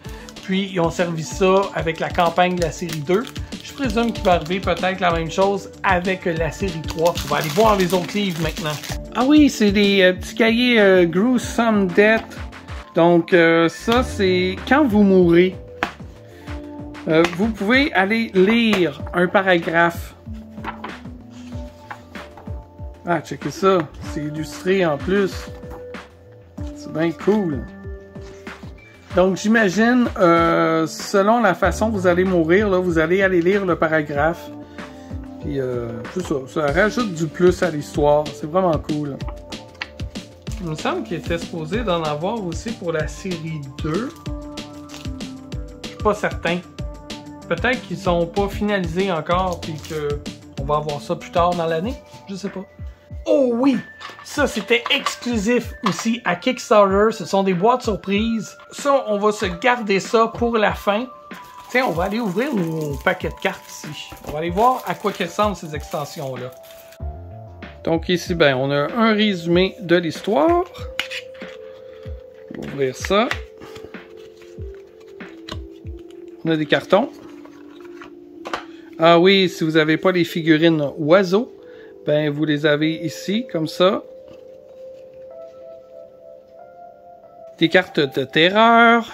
Puis, ils ont servi ça avec la campagne de la série 2. Je présume qu'il va arriver peut-être la même chose avec la série 3. On va aller voir les autres livres maintenant. Ah oui, c'est des petits cahiers Gruesome Death. Donc, ça, c'est quand vous mourrez. Vous pouvez aller lire un paragraphe. Ah, checkez ça. C'est illustré en plus. C'est bien cool. Donc, j'imagine, selon la façon que vous allez mourir, là, vous allez aller lire le paragraphe. Puis, c'est ça. Ça rajoute du plus à l'histoire. C'est vraiment cool. Il me semble qu'il était supposé d'en avoir aussi pour la série 2. Je suis pas certain. Peut-être qu'ils sont pas finalisés encore, puis qu'on va avoir ça plus tard dans l'année. Je sais pas. Oh oui! Ça, c'était exclusif aussi à Kickstarter. Ce sont des boîtes surprises. Ça, on va se garder ça pour la fin. Tiens, on va aller ouvrir nos paquets de cartes ici. On va aller voir à quoi ressemblent ces extensions-là. Donc ici, ben, on a un résumé de l'histoire. On va ouvrir ça. On a des cartons. Ah oui, si vous n'avez pas les figurines oiseaux, ben vous les avez ici, comme ça. Des cartes de terreur.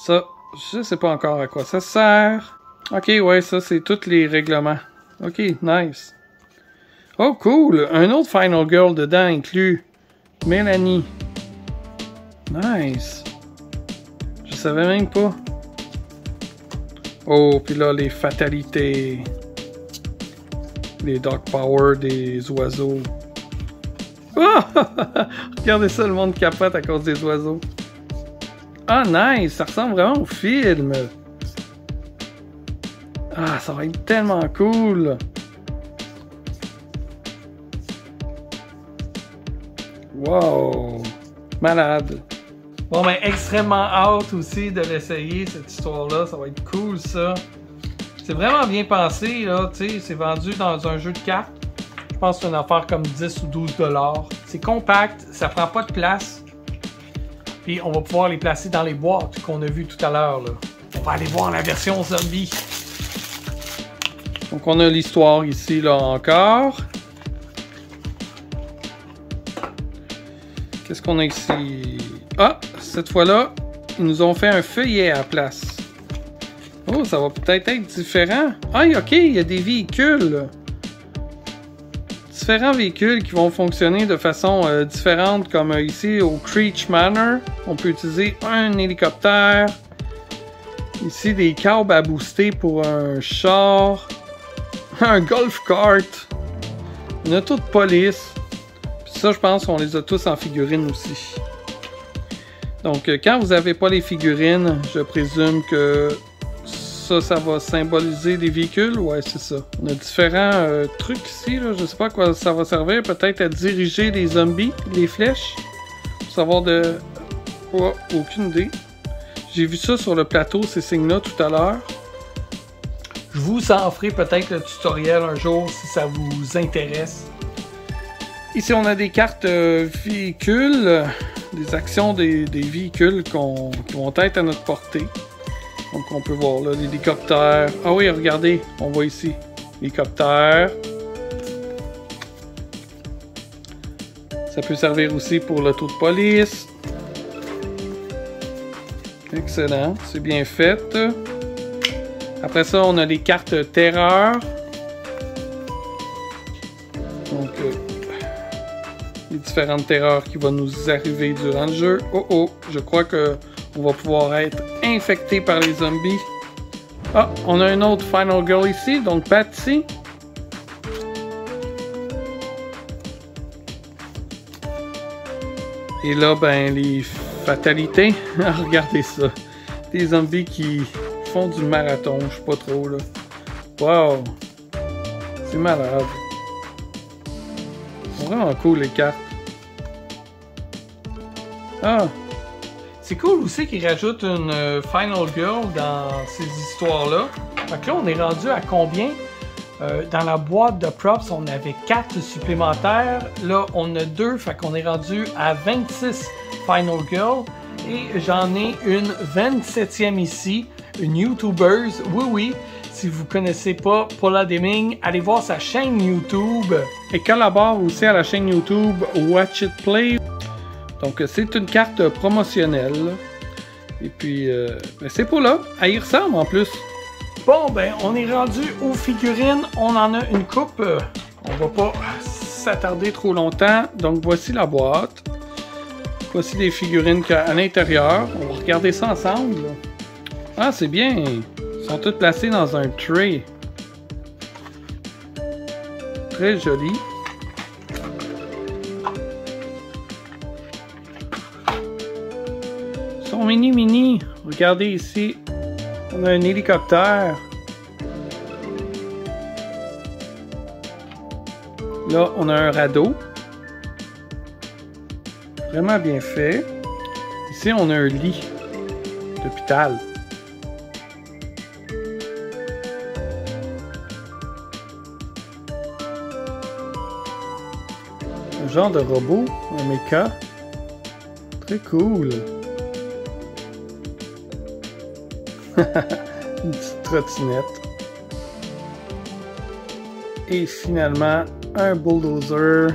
Ça, je sais pas encore à quoi ça sert. Ok, ouais, ça c'est tous les règlements. Ok, nice. Oh cool, un autre Final Girl dedans inclus. Mélanie. Nice. Je savais même pas. Oh, puis là, les fatalités. Les Dark Power des oiseaux. Oh! Regardez ça, le monde capote à cause des oiseaux. Ah, nice! Ça ressemble vraiment au film. Ah, ça va être tellement cool. Wow! Malade. Bon, ben, extrêmement hâte aussi de l'essayer, cette histoire-là. Ça va être cool, ça. C'est vraiment bien pensé, là. Tu sais, c'est vendu dans un jeu de cartes. Je pense que c'est une affaire comme 10 ou 12 $. C'est compact, ça prend pas de place. Puis, on va pouvoir les placer dans les boîtes qu'on a vues tout à l'heure, là. On va aller voir la version zombie. Donc, on a l'histoire ici, là, encore. Qu'est-ce qu'on a ici? Ah, cette fois-là, ils nous ont fait un feuillet à la place. Oh, ça va peut-être être différent. Ah, ok, il y a des véhicules. Différents véhicules qui vont fonctionner de façon différente, comme ici au Creech Manor. On peut utiliser un hélicoptère. Ici, des câbles à booster pour un char. Un golf cart. Une auto de police. Puis ça, je pense qu'on les a tous en figurines aussi. Donc, quand vous n'avez pas les figurines, je présume que ça va symboliser les véhicules. Ouais, c'est ça. On a différents trucs ici, là. Je sais pas à quoi ça va servir. Peut-être à diriger les zombies, les flèches. Pour savoir de... Oh, aucune idée. J'ai vu ça sur le plateau, ces signes-là, tout à l'heure. Je vous en ferai peut-être le tutoriel un jour si ça vous intéresse. Ici, on a des cartes véhicules, des actions des véhicules qui vont être à notre portée. Donc, on peut voir là l'hélicoptère. Ah oui, regardez, on voit ici l'hélicoptère. Ça peut servir aussi pour l'auto de police. Excellent, c'est bien fait. Après ça, on a les cartes terreur. Donc, les différentes terreurs qui vont nous arriver durant le jeu. Oh oh, je crois que on va pouvoir être infecté par les zombies. Ah, on a un autre Final Girl ici, donc Patsy. Et là, ben, les fatalités. Regardez ça. Des zombies qui font du marathon, je sais pas trop, là. Wow! C'est malade. C'est vraiment cool, les cartes. Ah! C'est cool aussi qu'ils rajoutent une Final Girl dans ces histoires-là. Fait que là, on est rendu à combien? Dans la boîte de props, on avait 4 supplémentaires. Là, on a 2, fait qu'on est rendu à 26 Final Girl. Et j'en ai une 27e ici, une YouTuber. Oui, oui, si vous connaissez pas Paula Deming, allez voir sa chaîne YouTube. Elle collabore aussi à la chaîne YouTube Watch It Play. Donc, c'est une carte promotionnelle. Et puis, ben, c'est Paula. Elle y ressemble en plus. Bon, ben, on est rendu aux figurines. On en a une coupe. On va pas s'attarder trop longtemps. Donc, voici la boîte. Voici les figurines qu'il y a à l'intérieur. On va regarder ça ensemble. Ah, c'est bien. Ils sont toutes placées dans un tray. Très joli. Ils sont mini. Regardez ici. On a un hélicoptère. Là, on a un radeau. Vraiment bien fait. Ici, on a un lit d'hôpital. Un genre de robot, un mecha. Très cool. Une petite trottinette. Et finalement, un bulldozer.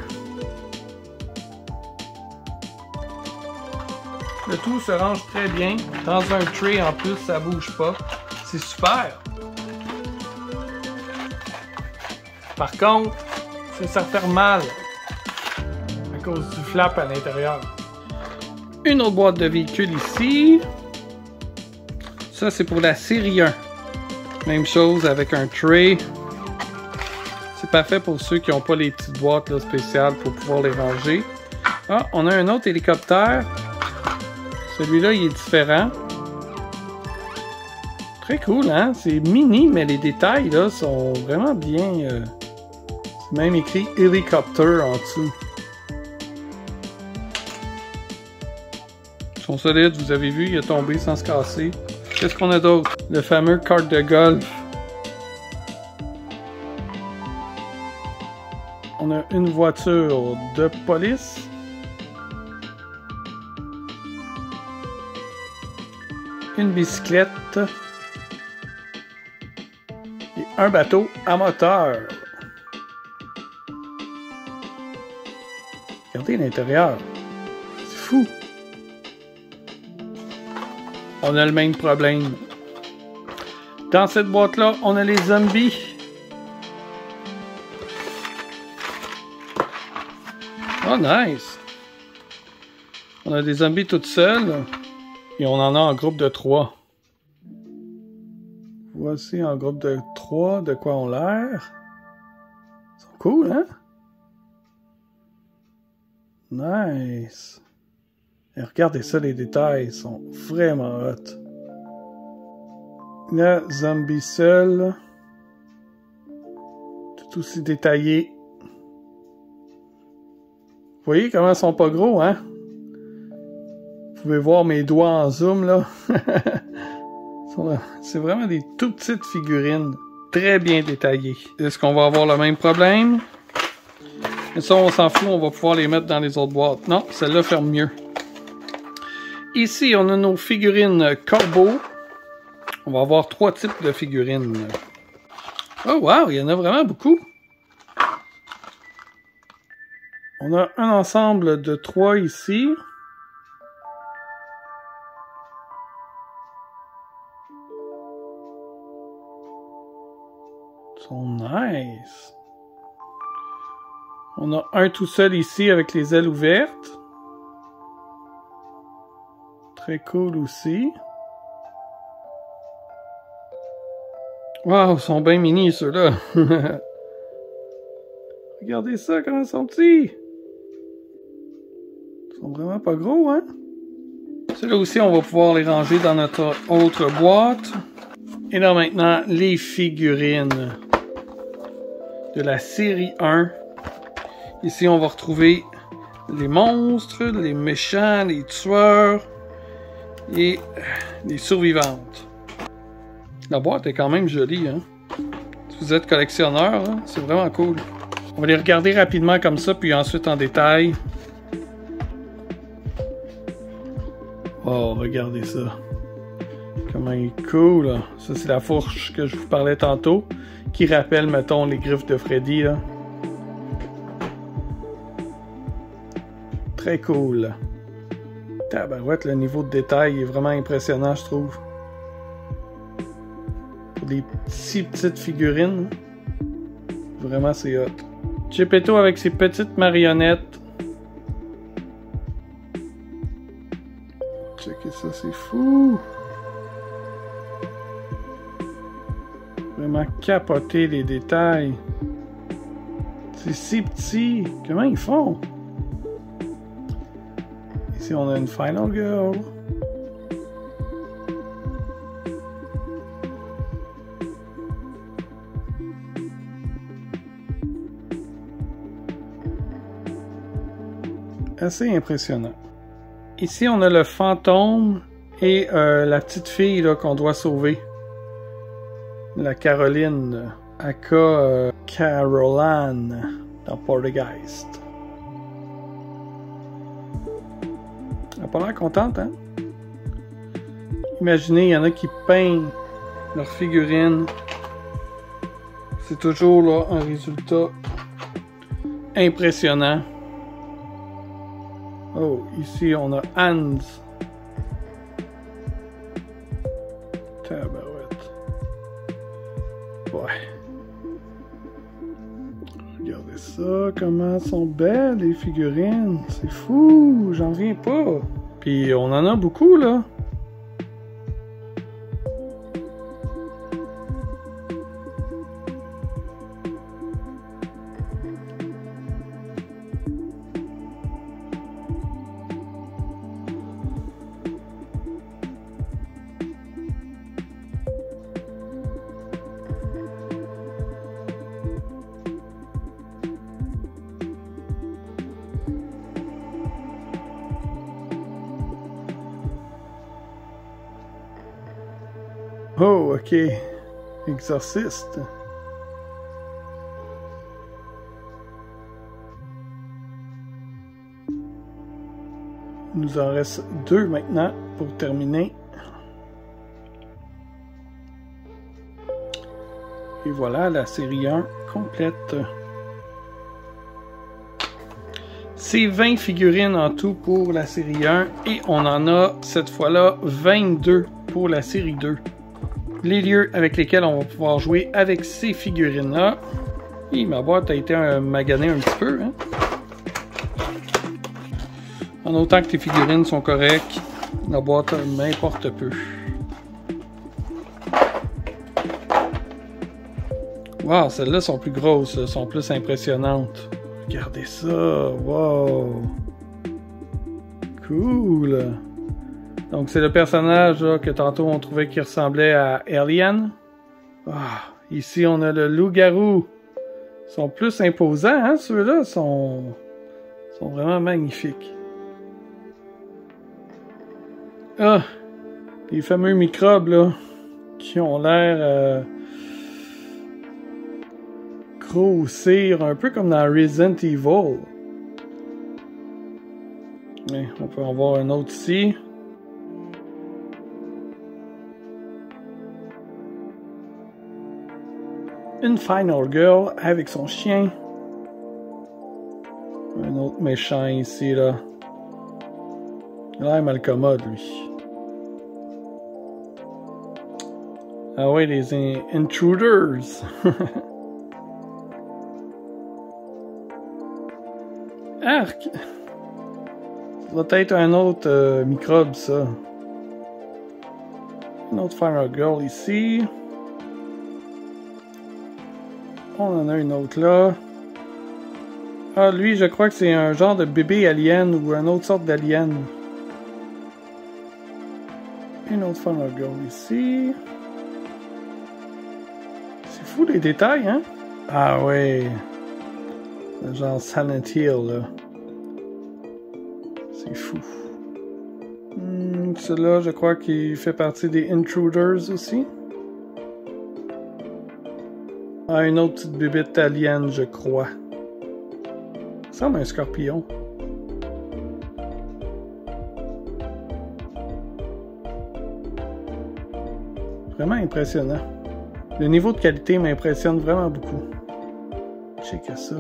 Le tout se range très bien. Dans un tray en plus, ça bouge pas. C'est super. Par contre, ça referme mal. À cause du flap à l'intérieur. Une autre boîte de véhicule ici. Ça, c'est pour la série 1. Même chose avec un tray. C'est parfait pour ceux qui n'ont pas les petites boîtes là, spéciales pour pouvoir les ranger. Ah, on a un autre hélicoptère. Celui-là, il est différent. Très cool, hein? C'est mini, mais les détails là sont vraiment bien. C'est même écrit hélicoptère en dessous. Ils sont solides, vous avez vu, il est tombé sans se casser. Qu'est-ce qu'on a d'autre? Le fameux kart de golf. On a une voiture de police. Une bicyclette. Et un bateau à moteur. Regardez l'intérieur. C'est fou. On a le même problème. Dans cette boîte-là, on a les zombies. Oh, nice! On a des zombies toutes seules. Et on en a en groupe de 3. Voici en groupe de 3 de quoi on l'air. Ils sont cool, hein? Nice! Et regardez ça, les détails sont vraiment hot. Le zombie seul. Tout aussi détaillé. Vous voyez comment ils sont pas gros, hein? Vous pouvez voir mes doigts en zoom, là. C'est vraiment des tout petites figurines. Très bien détaillées. Est-ce qu'on va avoir le même problème? Mais ça, on s'en fout, on va pouvoir les mettre dans les autres boîtes. Non, celle-là ferme mieux. Ici, on a nos figurines corbeaux. On va avoir 3 types de figurines. Oh wow, il y en a vraiment beaucoup. On a un ensemble de 3 ici. Ils sont nice. On a un tout seul ici avec les ailes ouvertes. Très cool aussi. Wow, ils sont bien mini ceux-là. Regardez ça, comment ils sont petits. Ils sont vraiment pas gros, hein? Ceux-là aussi, on va pouvoir les ranger dans notre autre boîte. Et là, maintenant, les figurines de la série 1. Ici, on va retrouver les monstres, les méchants, les tueurs et les survivantes. La boîte est quand même jolie, hein? Si vous êtes collectionneur, hein, c'est vraiment cool. On va les regarder rapidement comme ça, puis ensuite en détail. Oh, regardez ça. Comment il est cool, là. Ça, c'est la fourche que je vous parlais tantôt, qui rappelle, mettons, les griffes de Freddy, là. Très cool. Tabarouette, le niveau de détail est vraiment impressionnant, je trouve. Pour des petites figurines. Vraiment, c'est hot. Geppetto avec ses petites marionnettes. Checkez ça, c'est fou. Vraiment capoter les détails. C'est si petit. Comment ils font? Ici, on a une Final Girl. Assez impressionnant. Ici, on a le fantôme et la petite fille là, qu'on doit sauver. La Caroline. Aka Caroline dans Poltergeist. Elle n'a pas l'air contente, hein? Imaginez, il y en a qui peignent leurs figurines. C'est toujours là un résultat impressionnant. Oh, ici on a Hans. Tabarouette. Ouais. Regardez ça, comment elles sont belles les figurines. C'est fou, j'en reviens pas. Puis on en a beaucoup là. Oh, ok. Exorciste. Il nous en reste 2 maintenant pour terminer. Et voilà la série 1 complète. C'est 20 figurines en tout pour la série 1 et on en a cette fois-là 22 pour la série 2. Les lieux avec lesquels on va pouvoir jouer avec ces figurines-là. Et ma boîte a été maganée un petit peu. Hein? En autant que les figurines sont correctes, la boîte m'importe peu. Wow, celles-là sont plus grosses, sont plus impressionnantes. Regardez ça, wow! Cool! Donc c'est le personnage là, que tantôt on trouvait qui ressemblait à Alien. Ah, ici on a le loup-garou. Ils sont plus imposants, hein, ceux-là sont vraiment magnifiques. Ah, les fameux microbes là, qui ont l'air grossir, un peu comme dans Resident Evil. Mais on peut en voir un autre ici. Une Final Girl avec son chien. Un autre méchant ici, là. Il a l'air mal commode, lui. Ah ouais, les intruders. Arc! Ça doit être un autre microbe, ça. Une autre Final Girl ici. On en a une autre là. Ah, lui, je crois que c'est un genre de bébé alien ou une autre sorte d'alien. Une autre Final Girl ici. C'est fou les détails, hein? Ah ouais. Le genre Silent Hill, là. C'est fou. Celui-là, je crois qu'il fait partie des Intruders aussi. Ah, une autre petite bébête alien, je crois. Ça ressemble à un scorpion. Vraiment impressionnant. Le niveau de qualité m'impressionne vraiment beaucoup. Check ça.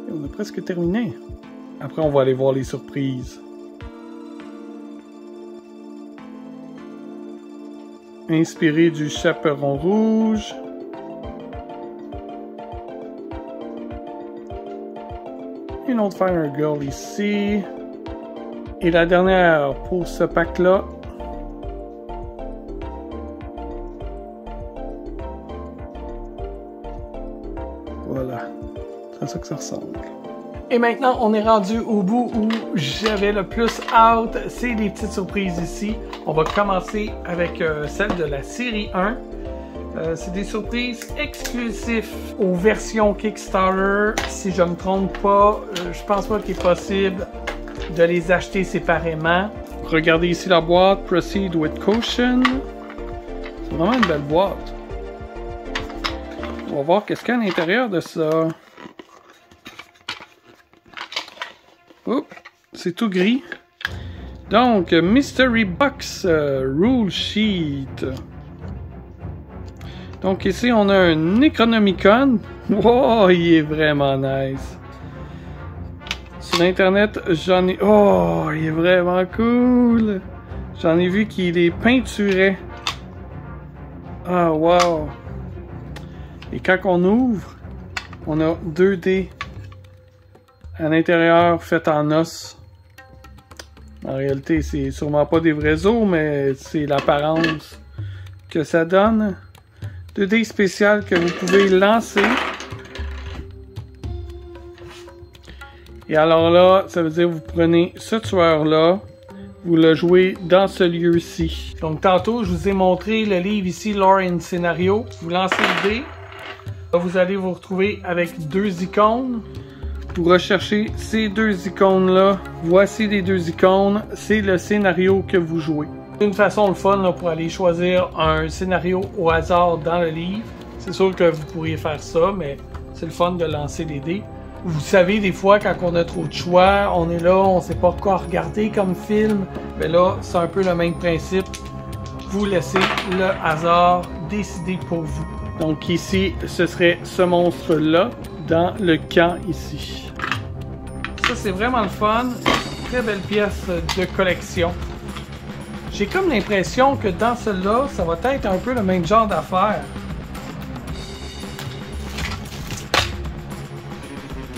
Et on a presque terminé. Après, on va aller voir les surprises. Inspiré du Chaperon Rouge. Une autre Final Girl ici. Et la dernière pour ce pack-là. Voilà. C'est à ça que ça ressemble. Et maintenant, on est rendu au bout où j'avais le plus hâte. C'est les petites surprises ici. On va commencer avec celle de la série 1. C'est des surprises exclusives aux versions Kickstarter. Si je ne me trompe pas, je pense pas qu'il est possible de les acheter séparément. Regardez ici la boîte. Proceed with caution. C'est vraiment une belle boîte. On va voir qu'est-ce qu'il y a à l'intérieur de ça. Oh, c'est tout gris. Donc, Mystery Box Rule Sheet. Donc ici, on a un Necronomicon. Wow, il est vraiment nice. Sur Internet, j'en ai... Oh, il est vraiment cool. J'en ai vu qu'il est peinturé. Ah, wow. Et quand on ouvre, on a 2D à l'intérieur fait en os. En réalité, c'est sûrement pas des vrais os, mais c'est l'apparence que ça donne. 2D spécial que vous pouvez lancer. Et alors là, ça veut dire que vous prenez ce tueur-là, vous le jouez dans ce lieu-ci. Donc tantôt, je vous ai montré le livre ici, Lore and Scénario. Vous lancez le dé. Là, vous allez vous retrouver avec deux icônes. Vous recherchez ces deux icônes-là. Voici les deux icônes. C'est le scénario que vous jouez. C'est une façon le fun là, pour aller choisir un scénario au hasard dans le livre. C'est sûr que vous pourriez faire ça, mais c'est le fun de lancer les dés. Vous savez, des fois, quand on a trop de choix, on est là, on sait pas quoi regarder comme film. Mais là, c'est un peu le même principe. Vous laissez le hasard décider pour vous. Donc ici, ce serait ce monstre-là dans le camp ici. Ça, c'est vraiment le fun. Très belle pièce de collection. J'ai comme l'impression que dans celle-là, ça va être un peu le même genre d'affaire.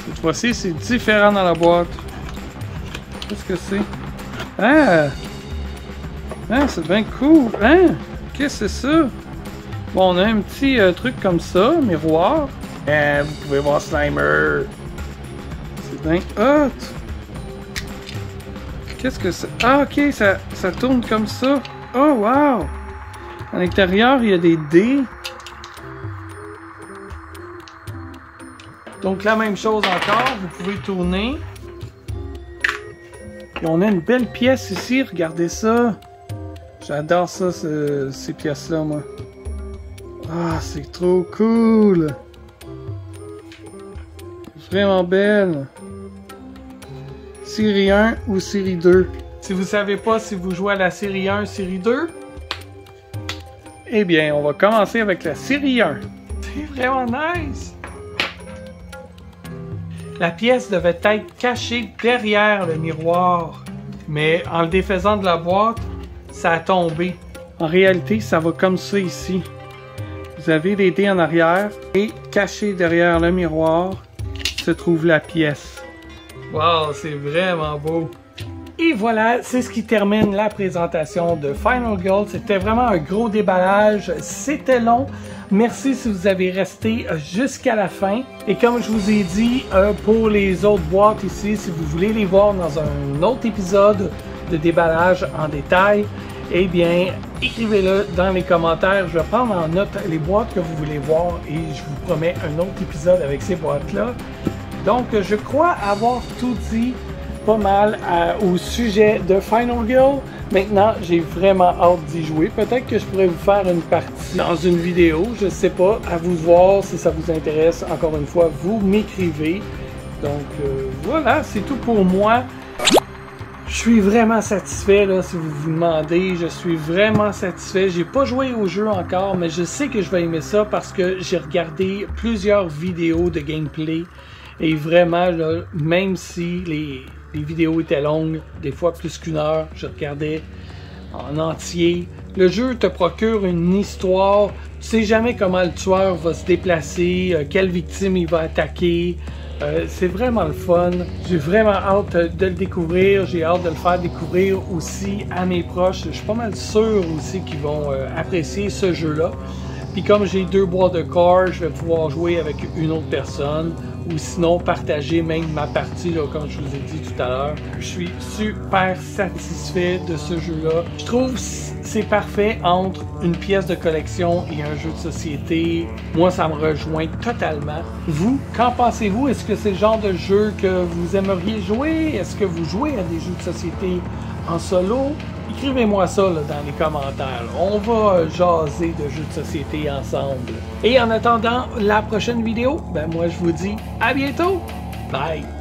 Cette fois-ci, c'est différent dans la boîte. Qu'est-ce que c'est? Ah! Ah, c'est bien cool! Hein? Qu'est-ce que c'est ça? Bon, on a un petit truc comme ça, miroir. Et vous pouvez voir Slimer. C'est bien hot! Qu'est-ce que c'est? Ah, ok, ça tourne comme ça. Oh, wow! À l'intérieur, il y a des dés. Donc, la même chose encore, vous pouvez tourner. Et on a une belle pièce ici, regardez ça. J'adore ça, ces pièces-là, moi. Ah, c'est trop cool! Vraiment belle. Série 1 ou série 2. Si vous savez pas si vous jouez à la série 1, série 2, eh bien, on va commencer avec la série 1. C'est vraiment nice! La pièce devait être cachée derrière le miroir, mais en le défaisant de la boîte, ça a tombé. En réalité, ça va comme ça ici. Vous avez les dés en arrière et caché derrière le miroir se trouve la pièce. Wow, c'est vraiment beau! Et voilà, c'est ce qui termine la présentation de Final Girl. C'était vraiment un gros déballage. C'était long. Merci si vous avez resté jusqu'à la fin. Et comme je vous ai dit, pour les autres boîtes ici, si vous voulez les voir dans un autre épisode de déballage en détail, eh bien, écrivez-le dans les commentaires. Je vais prendre en note les boîtes que vous voulez voir et je vous promets un autre épisode avec ces boîtes-là. Donc, je crois avoir tout dit pas mal au sujet de Final Girl. Maintenant, j'ai vraiment hâte d'y jouer. Peut-être que je pourrais vous faire une partie dans une vidéo. Je ne sais pas. À vous de voir si ça vous intéresse. Encore une fois, vous m'écrivez. Donc, voilà, c'est tout pour moi. Je suis vraiment satisfait, là, si vous vous demandez. Je suis vraiment satisfait. J'ai pas joué au jeu encore, mais je sais que je vais aimer ça parce que j'ai regardé plusieurs vidéos de gameplay. Et vraiment, là, même si les vidéos étaient longues, des fois plus qu'une heure, je regardais en entier. Le jeu te procure une histoire. Tu sais jamais comment le tueur va se déplacer, quelle victime il va attaquer. C'est vraiment le fun. J'ai vraiment hâte de le découvrir. J'ai hâte de le faire découvrir aussi à mes proches. Je suis pas mal sûr aussi qu'ils vont apprécier ce jeu-là. Puis comme j'ai 2 boîtes de cartes, je vais pouvoir jouer avec une autre personne ou sinon partager même ma partie, là, comme je vous ai dit tout à l'heure. Je suis super satisfait de ce jeu-là. Je trouve c'est parfait entre une pièce de collection et un jeu de société. Moi, ça me rejoint totalement. Vous, qu'en pensez-vous? Est-ce que c'est le genre de jeu que vous aimeriez jouer? Est-ce que vous jouez à des jeux de société en solo? Écrivez-moi ça là, dans les commentaires. On va jaser de jeux de société ensemble. Et en attendant la prochaine vidéo, ben moi je vous dis à bientôt. Bye!